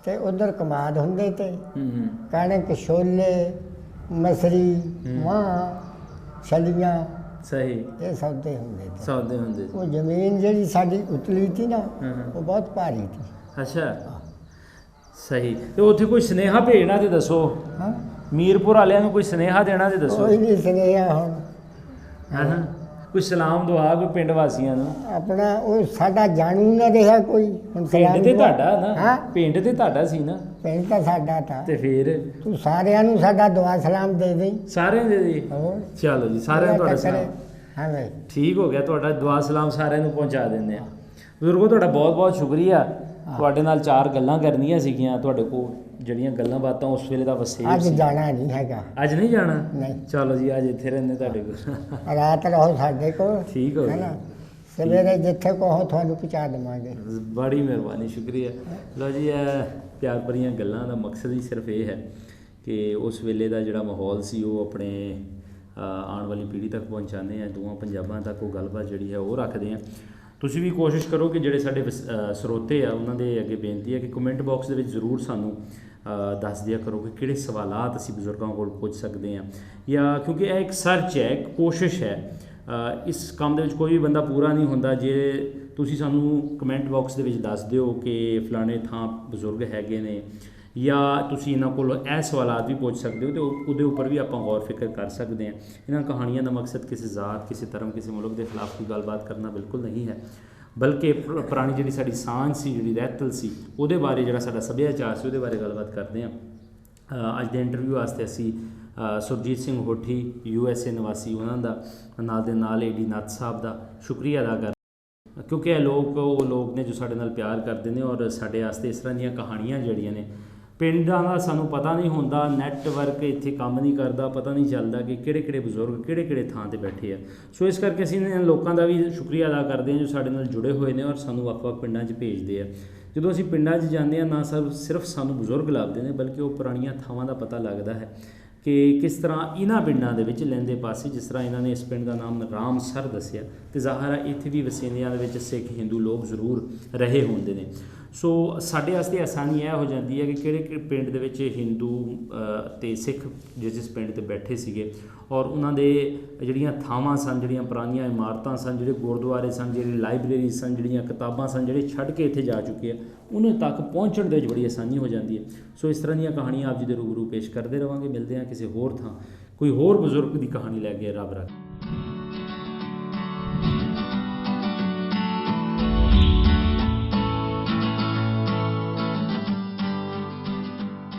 ਤੇ ਉਧਰ ਕਮਾਦ ਹੁੰਦੇ ਤੇ, ਹੂੰ। ਕਣਕ, ਛੋਲੇ, ਮਸਰੀ, ਮਾਂ, ਛਲੀਆਂ, ਸਹੀ। ਇਹ ਸੌਦੇ ਹੁੰਦੇ ਤੇ। ਸੌਦੇ ਹੁੰਦੇ ਸੀ। ਉਹ ਜ਼ਮੀਨ ਜਿਹੜੀ ਸਾਡੀ ਉਤਲੀ ਸੀ ਨਾ, ਹਾਂ। ਉਹ ਬਹੁਤ ਭਾਰੀ ਸੀ। ਅੱਛਾ। ਸਹੀ। ਤੇ ਉੱਥੇ ਕੋਈ ਸੁਨੇਹਾ ਭੇਜਣਾ ਤੇ ਦੱਸੋ। ਹਾਂ ਮੀਰਪੁਰ ਵਾਲਿਆਂ ਨੂੰ ਕੋਈ ਸੁਨੇਹਾ ਦੇਣਾ ਤੇ ਦੱਸੋ। ਕੋਈ ਨਹੀਂ ਸੁਨੇਹਾ ਹੁਣ। ਹਾਂ। ਕੋਈ ਸਲਾਮ ਦੁਆ ਕੋਈ ਪਿੰਡ ਵਾਸੀਆਂ ਨੂੰ। ਆਪਣਾ ਉਹ ਸਾਡਾ ਜਾਣੂ ਨਾ ਰਿਹਾ ਕੋਈ। ਹੁਣ ਪਿੰਡ ਤੇ ਦੁਆ- ਤੁਹਾਡਾ ਨਾ। ਹਾਂ ਪਿੰਡ ਤੇ ਤੁਹਾਡਾ ਸੀ ਨਾ। ਪਿੰਡ ਤਾਂ ਸਾਡਾ ਤਾਂ। ਤੇ ਫਿਰ ਤੂੰ ਸਾਰਿਆਂ ਨੂੰ ਸਾਡਾ ਦੁਆ ਸਲਾਮ ਦੇ ਦੇ। ਸਾਰਿਆਂ ਦੇ ਜੀ। ਹੋਰ ਚਲੋ ਜੀ, ਸਾਰਿਆਂ ਨੂੰ ਤੁਹਾਡਾ ਸਲਾਮ। ਹਾਂ ਭਾਈ। ਠੀਕ ਹੋ ਗਿਆ, ਤੁਹਾਡਾ ਦੁਆ ਸਲਾਮ ਸਾਰਿਆਂ ਨੂੰ ਪਹੁੰਚਾ ਦਿੰਦੇ ਆ। ਬਜ਼ੁਰਗੋ, ਤੁਹਾਡਾ ਬਹੁਤ ਬਹੁਤ ਸ਼ੁਕਰੀਆ। ਤੁਹਾਡੇ ਨਾਲ 4 ਗੱਲਾਂ ਕਰਨੀਆਂ ਸੀਗੀਆਂ, ਤੁਹਾਡੇ ਕੋਲ ਜਿਹੜੀਆਂ ਗੱਲਾਂ ਬਾਤਾਂ ਉਸ ਵੇਲੇ ਦਾ ਵਸੇਬ ਅੱਜ ਸੀ। ਜਾਣਾ ਨਹੀਂ ਹੈਗਾ। ਅੱਜ ਨਹੀਂ ਜਾਣਾ? ਨਹੀਂ। ਚਲੋ ਜੀ, ਅੱਜ ਇੱਥੇ ਰਹਿੰਦੇ ਤੁਹਾਡੇ ਕੋਲ। ਰਾਤ ਰਹੋ ਸਾਡੇ ਕੋਲ। ਠੀਕ ਹੋ ਹੈ ਗਿਆ। ਨਾ, ਸਵੇਰੇ ਜਿੱਥੇ ਕਹੋ ਤੁਹਾਨੂੰ ਪਹੁੰਚਾ ਦੇਵਾਂਗੇ। ਬੜੀ ਮਿਹਰਬਾਨੀ, ਸ਼ੁਕਰੀਆ। ਲਓ ਜੀ, ਇਹ ਪਿਆਰ ਭਰੀਆਂ ਗੱਲਾਂ ਦਾ ਮਕਸਦ ਹੀ ਸਿਰਫ ਇਹ ਹੈ ਕਿ ਉਸ ਵੇਲੇ ਦਾ ਜਿਹੜਾ ਮਾਹੌਲ ਸੀ ਉਹ ਆਪਣੇ ਆਉਣ ਵਾਲੀ ਪੀੜ੍ਹੀ ਤੱਕ ਪਹੁੰਚਾਉਂਦੇ ਹਾਂ, ਦੋਵਾਂ ਪੰਜਾਬਾਂ ਤੱਕ ਉਹ ਗੱਲਬਾਤ ਜਿਹੜੀ ਹੈ ਉਹ ਰੱਖਦੇ ਹਾਂ। ਤੁਸੀਂ ਵੀ ਕੋਸ਼ਿਸ਼ ਕਰੋ ਕਿ ਜਿਹੜੇ ਸਾਡੇ ਸਰੋਤੇ ਆ ਉਹਨਾਂ ਦੇ ਅੱਗੇ ਬੇਨਤੀ ਹੈ ਕਿ ਕਮੈਂਟ ਬਾਕਸ ਦੇ ਵਿੱਚ ਜ਼ਰੂਰ ਸਾਨੂੰ ਦੱਸ ਦਿਆ ਕਰੋ ਕਿ ਕਿਹੜੇ ਸਵਾਲਾਤ ਅਸੀਂ ਬਜ਼ੁਰਗਾਂ ਕੋਲ ਪੁੱਛ ਸਕਦੇ ਹਾਂ, ਜਾਂ ਕਿਉਂਕਿ ਇਹ ਇੱਕ ਸਰਚ ਹੈ, ਇੱਕ ਕੋਸ਼ਿਸ਼ ਹੈ। ਇਸ ਕੰਮ ਦੇ ਵਿੱਚ ਕੋਈ ਵੀ ਬੰਦਾ ਪੂਰਾ ਨਹੀਂ ਹੁੰਦਾ। ਜੇ ਤੁਸੀਂ ਸਾਨੂੰ ਕਮੈਂਟ ਬਾਕਸ ਦੇ ਵਿੱਚ ਦੱਸ ਦਿਓ ਕਿ ਫਲਾਣੇ ਥਾਂ ਬਜ਼ੁਰਗ ਹੈਗੇ ਨੇ, ਜਾਂ ਤੁਸੀਂ ਇਹਨਾਂ ਕੋਲ ਇਹ ਸਵਾਲਾਤ ਵੀ ਪੁੱਛ ਸਕਦੇ ਹੋ, ਅਤੇ ਉਹਦੇ ਉੱਪਰ ਵੀ ਆਪਾਂ ਗੌਰ ਫਿਕਰ ਕਰ ਸਕਦੇ ਹਾਂ। ਇਹਨਾਂ ਕਹਾਣੀਆਂ ਦਾ ਮਕਸਦ ਕਿਸੇ ਜ਼ਾਤ, ਕਿਸੇ ਧਰਮ, ਕਿਸੇ ਮੁਲਕ ਦੇ ਖਿਲਾਫ ਕੋਈ ਗੱਲਬਾਤ ਕਰਨਾ ਬਿਲਕੁਲ ਨਹੀਂ ਹੈ, ਬਲਕਿ ਪੁਰਾਣੀ ਜਿਹੜੀ ਸਾਡੀ ਸਾਂਝ ਸੀ, ਜਿਹੜੀ ਰਹਿਤਲ ਸੀ, ਉਹਦੇ ਬਾਰੇ, ਜਿਹੜਾ ਸਾਡਾ ਸੱਭਿਆਚਾਰ ਸੀ, ਉਹਦੇ ਬਾਰੇ ਗੱਲਬਾਤ ਕਰਦੇ ਹਾਂ। ਅੱਜ ਦੇ ਇੰਟਰਵਿਊ ਵਾਸਤੇ ਅਸੀਂ ਸੁਰਜੀਤ ਸਿੰਘ ਹੋਠੀ USA ਨਿਵਾਸੀ, ਉਹਨਾਂ ਦਾ ਨਾਲ ਦੇ ਨਾਲ ਏਡੀ ਨੱਥ ਸਾਹਿਬ ਦਾ ਸ਼ੁਕਰੀਆ ਅਦਾ ਕਰ, ਕਿਉਂਕਿ ਇਹ ਲੋਕ ਉਹ ਲੋਕ ਨੇ ਜੋ ਸਾਡੇ ਨਾਲ ਪਿਆਰ ਕਰਦੇ ਨੇ, ਔਰ ਸਾਡੇ ਵਾਸਤੇ ਇਸ ਤਰ੍ਹਾਂ ਦੀਆਂ ਕਹਾਣੀਆਂ ਜਿਹੜੀਆਂ ਨੇ, ਪਿੰਡਾਂ ਦਾ ਸਾਨੂੰ ਪਤਾ ਨਹੀਂ ਹੁੰਦਾ, ਨੈਟਵਰਕ ਇੱਥੇ ਕੰਮ ਨਹੀਂ ਕਰਦਾ, ਪਤਾ ਨਹੀਂ ਚੱਲਦਾ ਕਿ ਕਿਹੜੇ ਕਿਹੜੇ ਬਜ਼ੁਰਗ ਕਿਹੜੇ ਕਿਹੜੇ ਥਾਂ 'ਤੇ ਬੈਠੇ ਆ। ਸੋ ਇਸ ਕਰਕੇ ਅਸੀਂ ਇਹਨਾਂ ਲੋਕਾਂ ਦਾ ਵੀ ਸ਼ੁਕਰੀਆ ਅਦਾ ਕਰਦੇ ਹਾਂ ਜੋ ਸਾਡੇ ਨਾਲ ਜੁੜੇ ਹੋਏ ਨੇ ਔਰ ਸਾਨੂੰ ਵੱਖ-ਵੱਖ ਪਿੰਡਾਂ 'ਚ ਭੇਜਦੇ ਆ। ਜਦੋਂ ਅਸੀਂ ਪਿੰਡਾਂ 'ਚ ਜਾਂਦੇ ਹਾਂ, ਨਾ ਸਿਰਫ ਸਾਨੂੰ ਬਜ਼ੁਰਗ ਲੱਭਦੇ ਨੇ, ਬਲਕਿ ਉਹ ਪੁਰਾਣੀਆਂ ਥਾਵਾਂ ਦਾ ਪਤਾ ਲੱਗਦਾ ਹੈ ਕਿ ਕਿਸ ਤਰ੍ਹਾਂ ਇਹਨਾਂ ਪਿੰਡਾਂ ਦੇ ਵਿੱਚ ਲਹਿੰਦੇ ਪਾਸੇ, ਜਿਸ ਤਰ੍ਹਾਂ ਇਹਨਾਂ ਨੇ ਇਸ ਪਿੰਡ ਦਾ ਨਾਮ ਰਾਮਸਰ ਦੱਸਿਆ, ਅਤੇ ਜ਼ਾਹਰ ਹੈ ਇੱਥੇ ਵੀ ਵਸੇਨਿਆਂ ਦੇ ਵਿੱਚ ਸਿੱਖ ਹਿੰਦੂ ਲੋਕ ਜ਼ਰੂਰ ਰਹੇ ਹੁੰਦੇ ਨੇ। ਸੋ ਸਾਡੇ ਵਾਸਤੇ ਆਸਾਨੀ ਇਹ ਹੋ ਜਾਂਦੀ ਹੈ ਕਿ ਕਿਹੜੇ ਪਿੰਡ ਦੇ ਵਿੱਚ ਹਿੰਦੂ ਅਤੇ ਸਿੱਖ ਜਿਸ ਪਿੰਡ 'ਤੇ ਬੈਠੇ ਸੀਗੇ, ਔਰ ਉਹਨਾਂ ਦੇ ਜਿਹੜੀਆਂ ਥਾਵਾਂ ਸਨ, ਜਿਹੜੀਆਂ ਪੁਰਾਣੀਆਂ ਇਮਾਰਤਾਂ ਸਨ, ਜਿਹੜੇ ਗੁਰਦੁਆਰੇ ਸਨ, ਜਿਹੜੀ ਲਾਇਬ੍ਰੇਰੀ ਸਨ, ਜਿਹੜੀਆਂ ਕਿਤਾਬਾਂ ਸਨ, ਜਿਹੜੇ ਛੱਡ ਕੇ ਇੱਥੇ ਜਾ ਚੁੱਕੇ ਆ, ਉਹਨਾਂ ਤੱਕ ਪਹੁੰਚਣ ਦੇ ਵਿੱਚ ਬੜੀ ਆਸਾਨੀ ਹੋ ਜਾਂਦੀ ਹੈ। ਸੋ ਇਸ ਤਰ੍ਹਾਂ ਦੀਆਂ ਕਹਾਣੀਆਂ ਆਪ ਜੀ ਦੇ ਰੂਬਰੂ ਪੇਸ਼ ਕਰਦੇ ਰਹਾਂਗੇ। ਮਿਲਦੇ ਹਾਂ ਕਿਸੇ ਹੋਰ ਥਾਂ ਕੋਈ ਹੋਰ ਬਜ਼ੁਰਗ ਦੀ ਕਹਾਣੀ ਲੈ ਕੇ। ਰੱਬ ਰੱਖ।